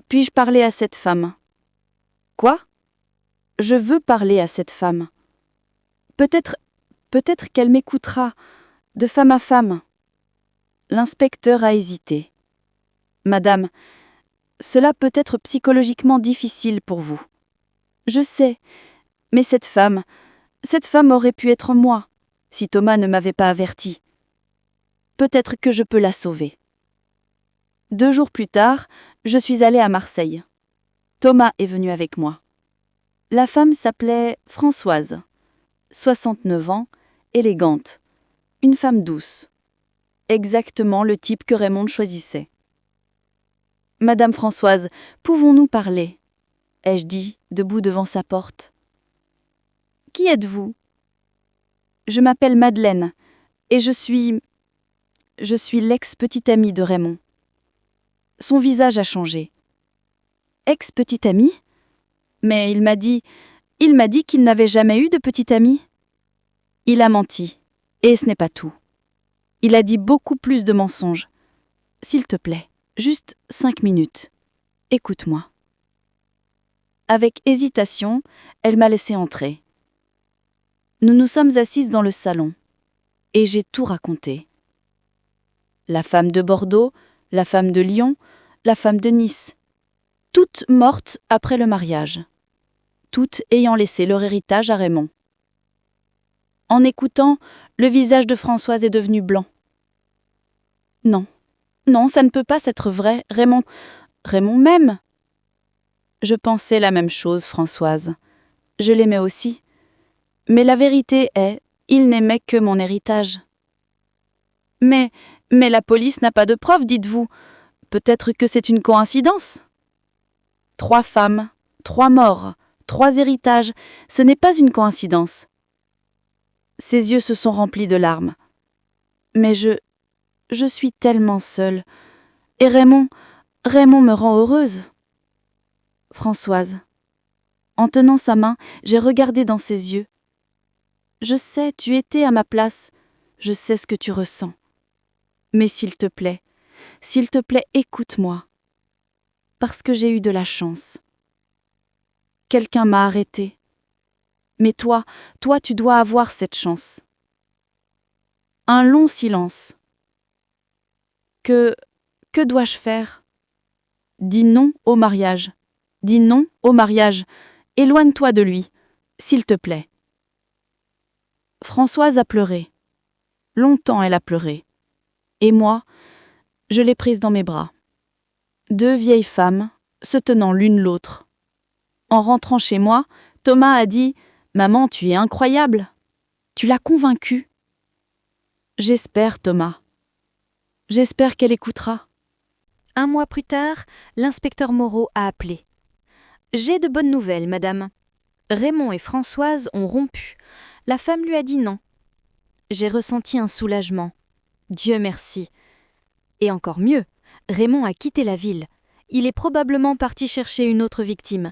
puis-je parler à cette femme? Quoi? Je veux parler à cette femme. Peut-être qu'elle m'écoutera, de femme à femme. L'inspecteur a hésité. Madame, cela peut être psychologiquement difficile pour vous. Je sais, mais cette femme aurait pu être moi, si Thomas ne m'avait pas averti. Peut-être que je peux la sauver. 2 jours plus tard, je suis allée à Marseille. Thomas est venu avec moi. La femme s'appelait Françoise, 69 ans, élégante, une femme douce. Exactement le type que Raymond choisissait. Madame Françoise, pouvons-nous parler? Ai-je dit, debout devant sa porte. Qui êtes-vous? Je m'appelle Madeleine, et je suis l'ex-petite amie de Raymond. Son visage a changé. Ex-petite amie? Mais il m'a dit qu'il n'avait jamais eu de petite amie. Il a menti, et ce n'est pas tout. Il a dit beaucoup plus de mensonges. S'il te plaît, juste 5 minutes. Écoute-moi. Avec hésitation, elle m'a laissé entrer. Nous nous sommes assises dans le salon, et j'ai tout raconté. La femme de Bordeaux, la femme de Lyon, la femme de Nice. Toutes mortes après le mariage. Toutes ayant laissé leur héritage à Raymond. En écoutant, le visage de Françoise est devenu blanc. Non, ça ne peut pas être vrai, Raymond m'aime. Je pensais la même chose, Françoise. Je l'aimais aussi. Mais la vérité est, il n'aimait que mon héritage. Mais la police n'a pas de preuves, dites-vous. Peut-être que c'est une coïncidence. 3 femmes, 3 morts, 3 héritages, ce n'est pas une coïncidence. Ses yeux se sont remplis de larmes. Mais je suis tellement seule. Et Raymond Raymond me rend heureuse. Françoise. En tenant sa main, j'ai regardé dans ses yeux. Je sais, tu étais à ma place. Je sais ce que tu ressens. Mais s'il te plaît, écoute-moi. Parce que j'ai eu de la chance. Quelqu'un m'a arrêtée. Mais toi, tu dois avoir cette chance. Un long silence. Que dois-je faire? Dis non au mariage. Dis non au mariage. Éloigne-toi de lui, s'il te plaît. Françoise a pleuré. Longtemps elle a pleuré. Et moi, je l'ai prise dans mes bras. Deux vieilles femmes, se tenant l'une l'autre. En rentrant chez moi, Thomas a dit « Maman, tu es incroyable. Tu l'as convaincue. » J'espère, Thomas. J'espère qu'elle écoutera. Un mois plus tard, l'inspecteur Moreau a appelé. « J'ai de bonnes nouvelles, madame. Raymond et Françoise ont rompu. La femme lui a dit non. » J'ai ressenti un soulagement. Dieu merci. Et encore mieux, Raymond a quitté la ville. Il est probablement parti chercher une autre victime.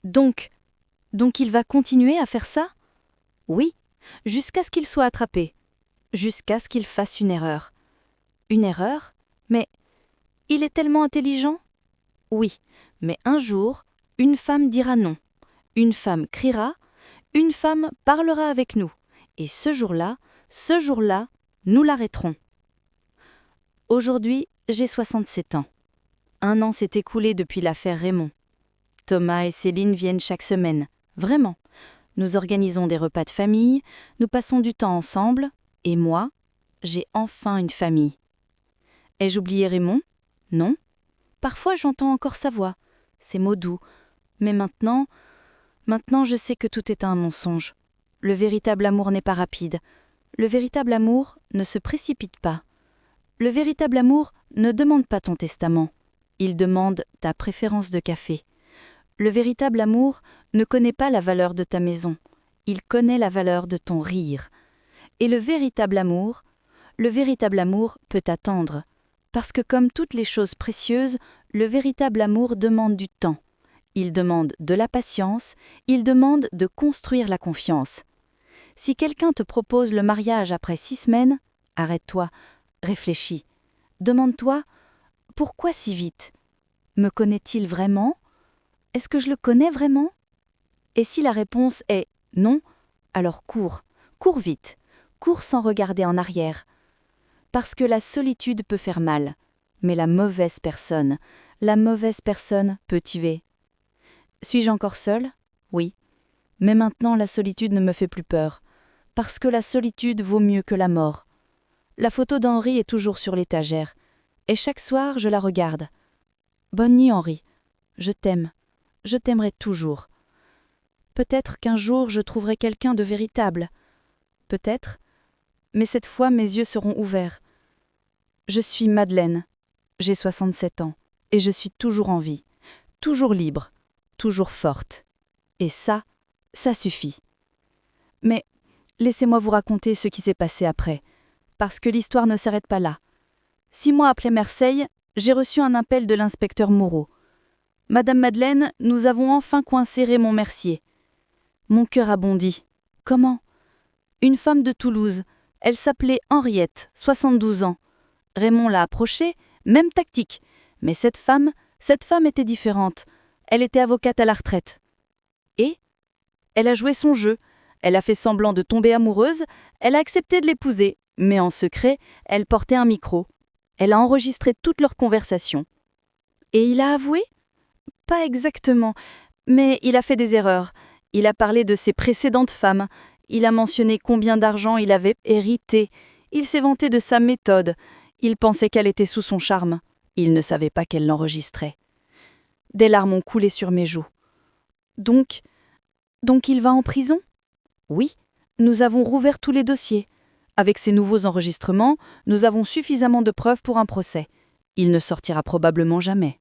Donc il va continuer à faire ça? Oui, jusqu'à ce qu'il soit attrapé. Jusqu'à ce qu'il fasse une erreur. Une erreur? Mais il est tellement intelligent? Oui, mais un jour, une femme dira non. Une femme criera, une femme parlera avec nous. Et ce jour-là, nous l'arrêterons. Aujourd'hui, j'ai 67 ans. Un an s'est écoulé depuis l'affaire Raymond. Thomas et Céline viennent chaque semaine, vraiment. Nous organisons des repas de famille, nous passons du temps ensemble, et moi, j'ai enfin une famille. Ai-je oublié Raymond? Non. Parfois j'entends encore sa voix, ses mots doux, mais maintenant je sais que tout est un mensonge. Le véritable amour n'est pas rapide. Le véritable amour ne se précipite pas. Le véritable amour ne demande pas ton testament. Il demande ta préférence de café. Le véritable amour ne connaît pas la valeur de ta maison. Il connaît la valeur de ton rire. Et le véritable amour peut attendre. Parce que comme toutes les choses précieuses, le véritable amour demande du temps. Il demande de la patience, il demande de construire la confiance. Si quelqu'un te propose le mariage après 6 semaines, arrête-toi, réfléchis. Demande-toi, pourquoi si vite? Me connaît-il vraiment? Est-ce que je le connais vraiment? Et si la réponse est non, alors cours vite, cours sans regarder en arrière. Parce que la solitude peut faire mal, mais la mauvaise personne peut tuer. Suis-je encore seule? Oui. Mais maintenant la solitude ne me fait plus peur, parce que la solitude vaut mieux que la mort. La photo d'Henri est toujours sur l'étagère, et chaque soir je la regarde. Bonne nuit Henri, je t'aime, je t'aimerai toujours. Peut-être qu'un jour je trouverai quelqu'un de véritable. Peut-être, mais cette fois mes yeux seront ouverts. Je suis Madeleine, j'ai 67 ans, et je suis toujours en vie, toujours libre, toujours forte. Et ça suffit. Mais laissez-moi vous raconter ce qui s'est passé après, parce que l'histoire ne s'arrête pas là. 6 mois après Marseille, j'ai reçu un appel de l'inspecteur Moreau. « Madame Madeleine, nous avons enfin coincé Raymond Mercier. » Mon cœur a bondi. Comment? Une femme de Toulouse. Elle s'appelait Henriette, 72 ans. Raymond l'a approchée, même tactique. Mais cette femme était différente. Elle était avocate à la retraite. Et elle a joué son jeu. Elle a fait semblant de tomber amoureuse. Elle a accepté de l'épouser. Mais en secret, elle portait un micro. Elle a enregistré toutes leurs conversations. Et il a avoué? Pas exactement. Mais il a fait des erreurs. Il a parlé de ses précédentes femmes. Il a mentionné combien d'argent il avait hérité. Il s'est vanté de sa méthode. Il pensait qu'elle était sous son charme. Il ne savait pas qu'elle l'enregistrait. Des larmes ont coulé sur mes joues. Donc il va en prison? Oui, nous avons rouvert tous les dossiers. Avec ces nouveaux enregistrements, nous avons suffisamment de preuves pour un procès. Il ne sortira probablement jamais.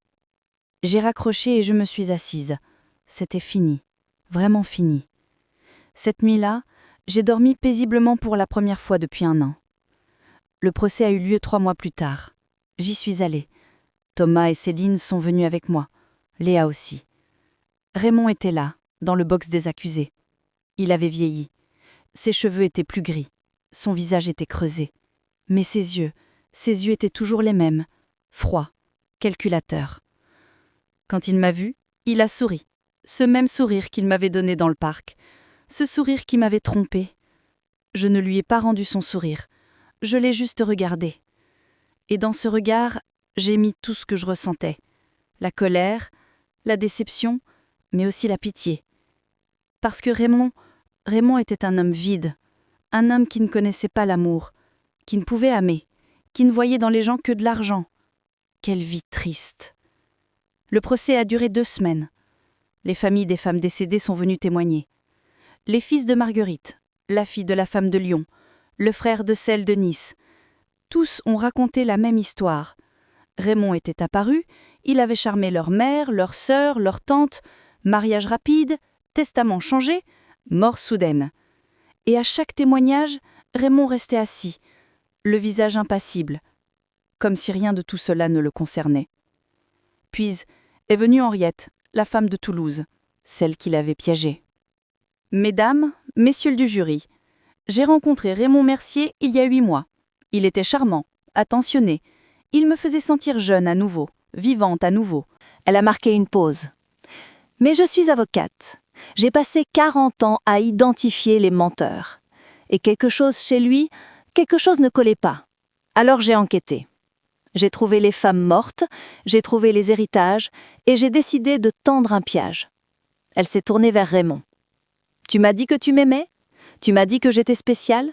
J'ai raccroché et je me suis assise. C'était fini. Vraiment fini. Cette nuit-là, j'ai dormi paisiblement pour la première fois depuis 1 an. Le procès a eu lieu 3 mois plus tard. J'y suis allée. Thomas et Céline sont venus avec moi. Léa aussi. Raymond était là, dans le box des accusés. Il avait vieilli. Ses cheveux étaient plus gris. Son visage était creusé. Mais ses yeux étaient toujours les mêmes. Froids, calculateurs. Quand il m'a vu, il a souri. Ce même sourire qu'il m'avait donné dans le parc. Ce sourire qui m'avait trompé. Je ne lui ai pas rendu son sourire. Je l'ai juste regardé. Et dans ce regard, j'ai mis tout ce que je ressentais. La colère, la déception, mais aussi la pitié. Parce que Raymond était un homme vide, un homme qui ne connaissait pas l'amour, qui ne pouvait aimer, qui ne voyait dans les gens que de l'argent. Quelle vie triste. Le procès a duré 2 semaines. Les familles des femmes décédées sont venues témoigner. Les fils de Marguerite, la fille de la femme de Lyon, le frère de celle de Nice, tous ont raconté la même histoire. Raymond était apparu, il avait charmé leur mère, leur sœur, leur tante, mariage rapide, testament changé, mort soudaine. Et à chaque témoignage, Raymond restait assis, le visage impassible, comme si rien de tout cela ne le concernait. Puis est venue Henriette, la femme de Toulouse, celle qui l'avait piégée. Mesdames, messieurs du jury, j'ai rencontré Raymond Mercier il y a 8 mois. Il était charmant, attentionné. Il me faisait sentir jeune à nouveau, vivante à nouveau. Elle a marqué une pause. Mais je suis avocate. J'ai passé 40 ans à identifier les menteurs. Et quelque chose chez lui, quelque chose ne collait pas. Alors j'ai enquêté. J'ai trouvé les femmes mortes, j'ai trouvé les héritages, et j'ai décidé de tendre un piège. Elle s'est tournée vers Raymond. Tu m'as dit que tu m'aimais ? Tu m'as dit que j'étais spéciale ?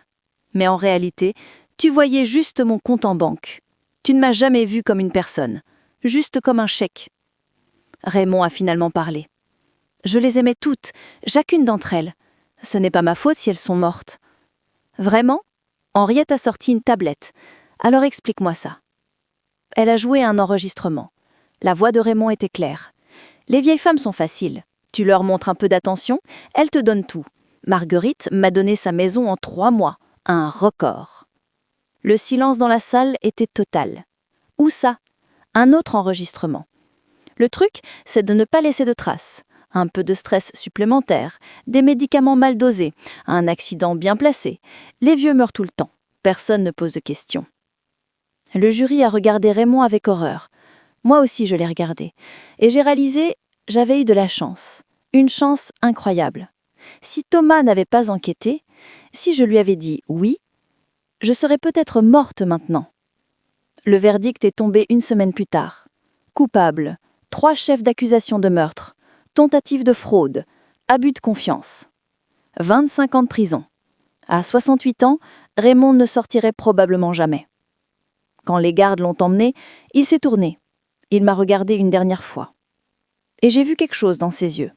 Mais en réalité, tu voyais juste mon compte en banque. Tu ne m'as jamais vue comme une personne, juste comme un chèque. Raymond a finalement parlé. Je les aimais toutes, chacune d'entre elles. Ce n'est pas ma faute si elles sont mortes. Vraiment ? Henriette a sorti une tablette. Alors explique-moi ça. Elle a joué un enregistrement. La voix de Raymond était claire. Les vieilles femmes sont faciles. Tu leur montres un peu d'attention, elles te donnent tout. Marguerite m'a donné sa maison en 3 mois, un record. Le silence dans la salle était total. Où ça ? Un autre enregistrement. Le truc, c'est de ne pas laisser de traces. Un peu de stress supplémentaire, des médicaments mal dosés, un accident bien placé. Les vieux meurent tout le temps. Personne ne pose de questions. Le jury a regardé Raymond avec horreur. Moi aussi, je l'ai regardé. Et j'ai réalisé, j'avais eu de la chance. Une chance incroyable. Si Thomas n'avait pas enquêté, si je lui avais dit oui, je serais peut-être morte maintenant. Le verdict est tombé 1 semaine plus tard. Coupable, 3 chefs d'accusation de meurtre, tentative de fraude, abus de confiance. 25 ans de prison. À 68 ans, Raymond ne sortirait probablement jamais. Quand les gardes l'ont emmené, il s'est tourné. Il m'a regardé une dernière fois. Et j'ai vu quelque chose dans ses yeux.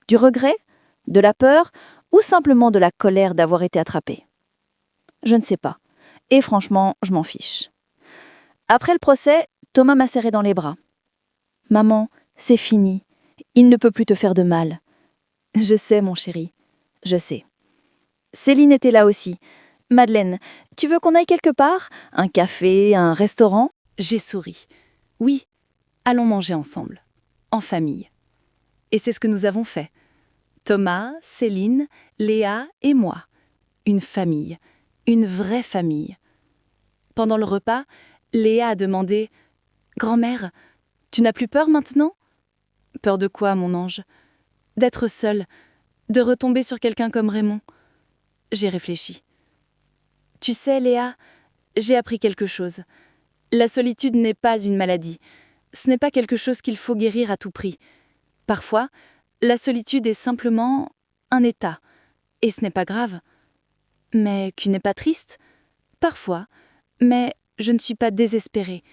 Du regret, de la peur ou simplement de la colère d'avoir été attrapé. Je ne sais pas. Et franchement, je m'en fiche. Après le procès, Thomas m'a serré dans les bras. « Maman, c'est fini. Il ne peut plus te faire de mal. » « Je sais, mon chéri. Je sais. » Céline était là aussi. « Madeleine, tu veux qu'on aille quelque part ? Un café, un restaurant ?» J'ai souri. Oui, allons manger ensemble, en famille. Et c'est ce que nous avons fait. Thomas, Céline, Léa et moi. Une famille, une vraie famille. Pendant le repas, Léa a demandé « Grand-mère, tu n'as plus peur maintenant ?» « Peur de quoi, mon ange ? D'être seule, de retomber sur quelqu'un comme Raymond. » J'ai réfléchi. « Tu sais, Léa, j'ai appris quelque chose. La solitude n'est pas une maladie. Ce n'est pas quelque chose qu'il faut guérir à tout prix. Parfois, la solitude est simplement un état. Et ce n'est pas grave. Mais tu n'es pas triste ? Parfois. Mais je ne suis pas désespérée.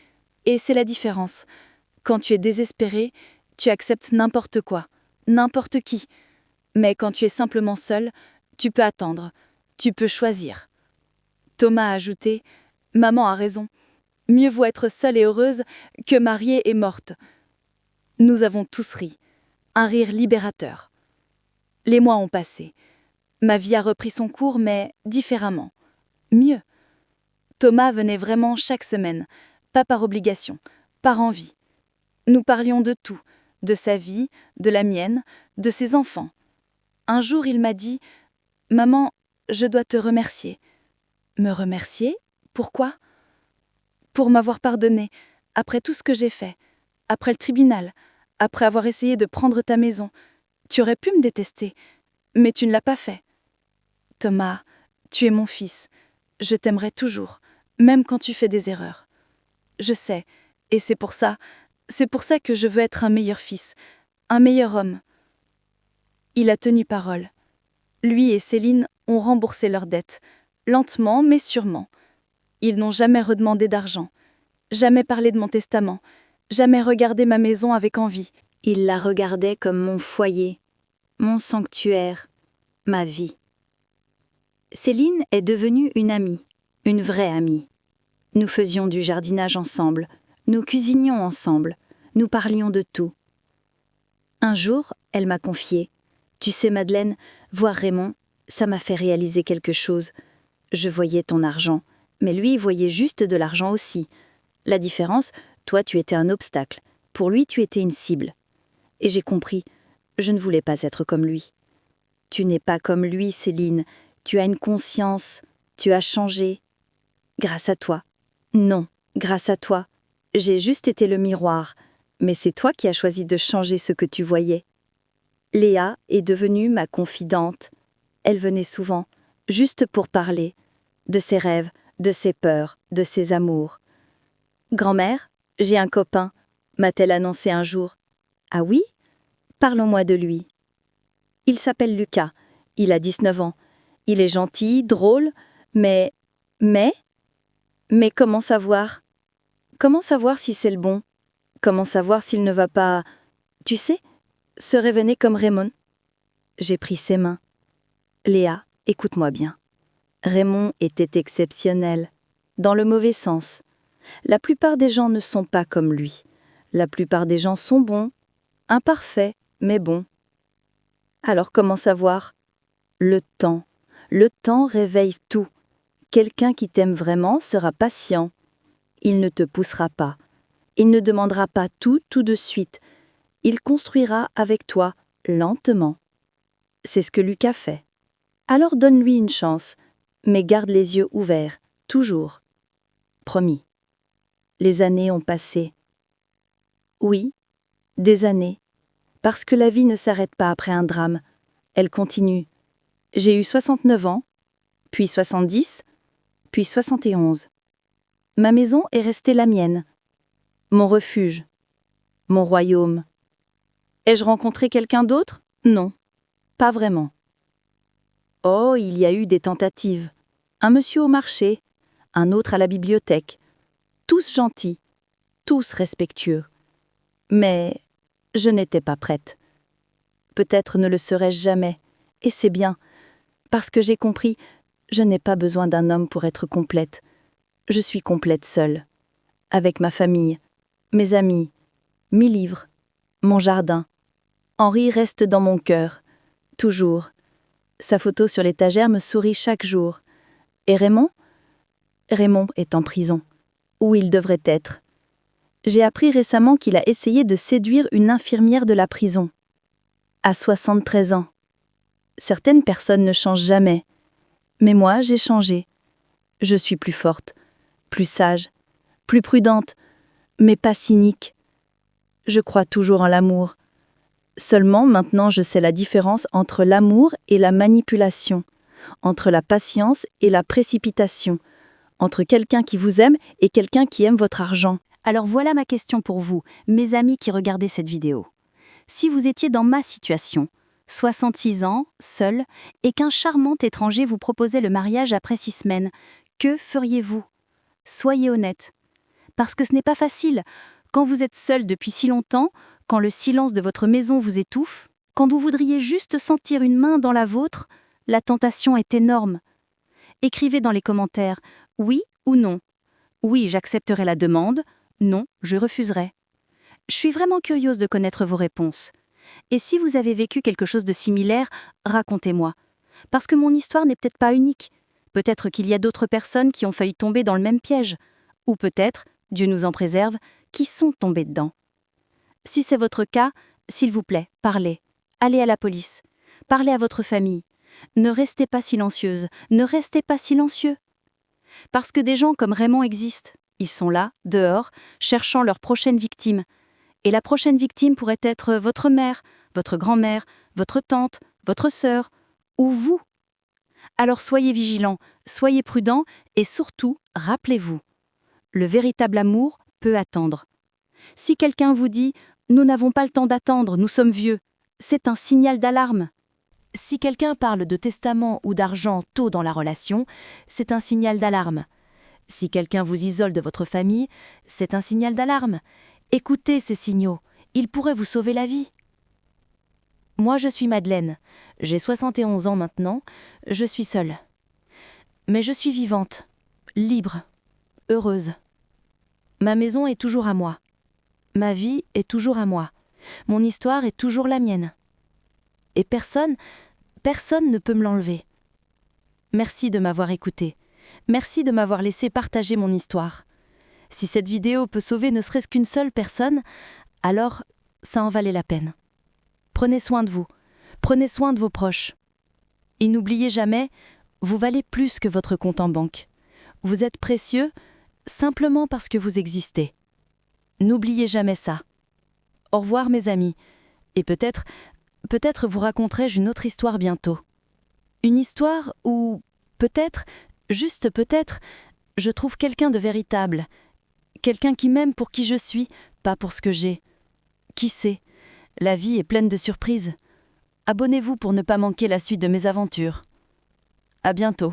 Et c'est la différence. Quand tu es désespérée, tu acceptes n'importe quoi, n'importe qui. Mais quand tu es simplement seule, tu peux attendre, tu peux choisir. Thomas a ajouté « Maman a raison. Mieux vaut être seule et heureuse que mariée et morte. » Nous avons tous ri. Un rire libérateur. Les mois ont passé. Ma vie a repris son cours, mais différemment. Mieux. Thomas venait vraiment chaque semaine, pas par obligation, par envie. Nous parlions de tout, de sa vie, de la mienne, de ses enfants. Un jour, il m'a dit « Maman, je dois te remercier. » Me remercier? Pourquoi? Pour m'avoir pardonné, après tout ce que j'ai fait, après le tribunal, après avoir essayé de prendre ta maison. Tu aurais pu me détester, mais tu ne l'as pas fait. Thomas, tu es mon fils. Je t'aimerai toujours, même quand tu fais des erreurs. Je sais, et c'est pour ça que je veux être un meilleur fils, un meilleur homme. Il a tenu parole. Lui et Céline ont remboursé leurs dettes, lentement mais sûrement. Ils n'ont jamais redemandé d'argent, jamais parlé de mon testament, jamais regardé ma maison avec envie. Il la regardait comme mon foyer, mon sanctuaire, ma vie. Céline est devenue une amie, une vraie amie. Nous faisions du jardinage ensemble, nous cuisinions ensemble, nous parlions de tout. Un jour, elle m'a confié « Tu sais Madeleine, voir Raymond, ça m'a fait réaliser quelque chose. Je voyais ton argent, mais lui voyait juste de l'argent aussi. La différence, toi tu étais un obstacle, pour lui tu étais une cible. Et j'ai compris, je ne voulais pas être comme lui. Tu n'es pas comme lui, Céline, tu as une conscience, tu as changé. Grâce à toi. Non, grâce à toi. J'ai juste été le miroir, mais c'est toi qui as choisi de changer ce que tu voyais. Léa est devenue ma confidente. Elle venait souvent, juste pour parler, de ses rêves, de ses peurs, de ses amours. Grand-mère, j'ai un copain, m'a-t-elle annoncé un jour. Ah oui? Parlons-moi de lui. Il s'appelle Lucas, il a 19 ans. Il est gentil, drôle, mais comment savoir? Comment savoir si c'est le bon? Comment savoir s'il ne va pas, tu sais, se révéler comme Raymond? J'ai pris ses mains. Léa, écoute-moi bien. Raymond était exceptionnel, dans le mauvais sens. La plupart des gens ne sont pas comme lui. La plupart des gens sont bons, imparfaits, mais bons. Alors comment savoir? Le temps. Le temps réveille tout. Quelqu'un qui t'aime vraiment sera patient. Il ne te poussera pas. Il ne demandera pas tout de suite. Il construira avec toi lentement. C'est ce que Lucas fait. Alors donne-lui une chance, mais garde les yeux ouverts, toujours. Promis. Les années ont passé. Oui, des années. Parce que la vie ne s'arrête pas après un drame. Elle continue. J'ai eu 69 ans, puis 70, puis 71. Ma maison est restée la mienne. Mon refuge. Mon royaume. Ai-je rencontré quelqu'un d'autre? Non, pas vraiment. Oh, il y a eu des tentatives. Un monsieur au marché, un autre à la bibliothèque. Tous gentils, tous respectueux. Mais je n'étais pas prête. Peut-être ne le serai-je jamais, et c'est bien, parce que j'ai compris, je n'ai pas besoin d'un homme pour être complète. Je suis complète seule, avec ma famille, mes amis, mes livres, mon jardin. Henri reste dans mon cœur, toujours. Sa photo sur l'étagère me sourit chaque jour. Et Raymond? Raymond est en prison, où il devrait être. J'ai appris récemment qu'il a essayé de séduire une infirmière de la prison. À 73 ans. Certaines personnes ne changent jamais. Mais moi, j'ai changé. Je suis plus forte, plus sage, plus prudente, mais pas cynique. Je crois toujours en l'amour. Seulement, maintenant, je sais la différence entre l'amour et la manipulation, entre la patience et la précipitation, entre quelqu'un qui vous aime et quelqu'un qui aime votre argent. Alors voilà ma question pour vous, mes amis qui regardez cette vidéo. Si vous étiez dans ma situation, 66 ans, seul, et qu'un charmant étranger vous proposait le mariage après 6 semaines, que feriez-vous? Soyez honnête. Parce que ce n'est pas facile. Quand vous êtes seul depuis si longtemps, quand le silence de votre maison vous étouffe, quand vous voudriez juste sentir une main dans la vôtre, la tentation est énorme. Écrivez dans les commentaires « oui » ou « non ». Oui, j'accepterai la demande. Non, je refuserai. Je suis vraiment curieuse de connaître vos réponses. Et si vous avez vécu quelque chose de similaire, racontez-moi. Parce que mon histoire n'est peut-être pas unique. Peut-être qu'il y a d'autres personnes qui ont failli tomber dans le même piège. Ou peut-être, Dieu nous en préserve, qui sont tombées dedans. Si c'est votre cas, s'il vous plaît, parlez. Allez à la police. Parlez à votre famille. Ne restez pas silencieuse, ne restez pas silencieux. Parce que des gens comme Raymond existent. Ils sont là, dehors, cherchant leur prochaine victime. Et la prochaine victime pourrait être votre mère, votre grand-mère, votre tante, votre sœur, ou vous. Alors soyez vigilants, soyez prudents et surtout, rappelez-vous, le véritable amour peut attendre. Si quelqu'un vous dit « Nous n'avons pas le temps d'attendre, nous sommes vieux », c'est un signal d'alarme. Si quelqu'un parle de testament ou d'argent tôt dans la relation, c'est un signal d'alarme. Si quelqu'un vous isole de votre famille, c'est un signal d'alarme. Écoutez ces signaux, ils pourraient vous sauver la vie. Moi, je suis Madeleine. J'ai 71 ans maintenant, je suis seule. Mais je suis vivante, libre, heureuse. Ma maison est toujours à moi. Ma vie est toujours à moi. Mon histoire est toujours la mienne. Et personne ne peut me l'enlever. Merci de m'avoir écouté. Merci de m'avoir laissé partager mon histoire. Si cette vidéo peut sauver ne serait-ce qu'une seule personne, alors ça en valait la peine. Prenez soin de vous. Prenez soin de vos proches. Et n'oubliez jamais, vous valez plus que votre compte en banque. Vous êtes précieux simplement parce que vous existez. N'oubliez jamais ça. Au revoir mes amis. Et peut-être vous raconterai-je une autre histoire bientôt. Une histoire où, peut-être, juste peut-être, je trouve quelqu'un de véritable. Quelqu'un qui m'aime pour qui je suis, pas pour ce que j'ai. Qui sait? La vie est pleine de surprises. Abonnez-vous pour ne pas manquer la suite de mes aventures. À bientôt.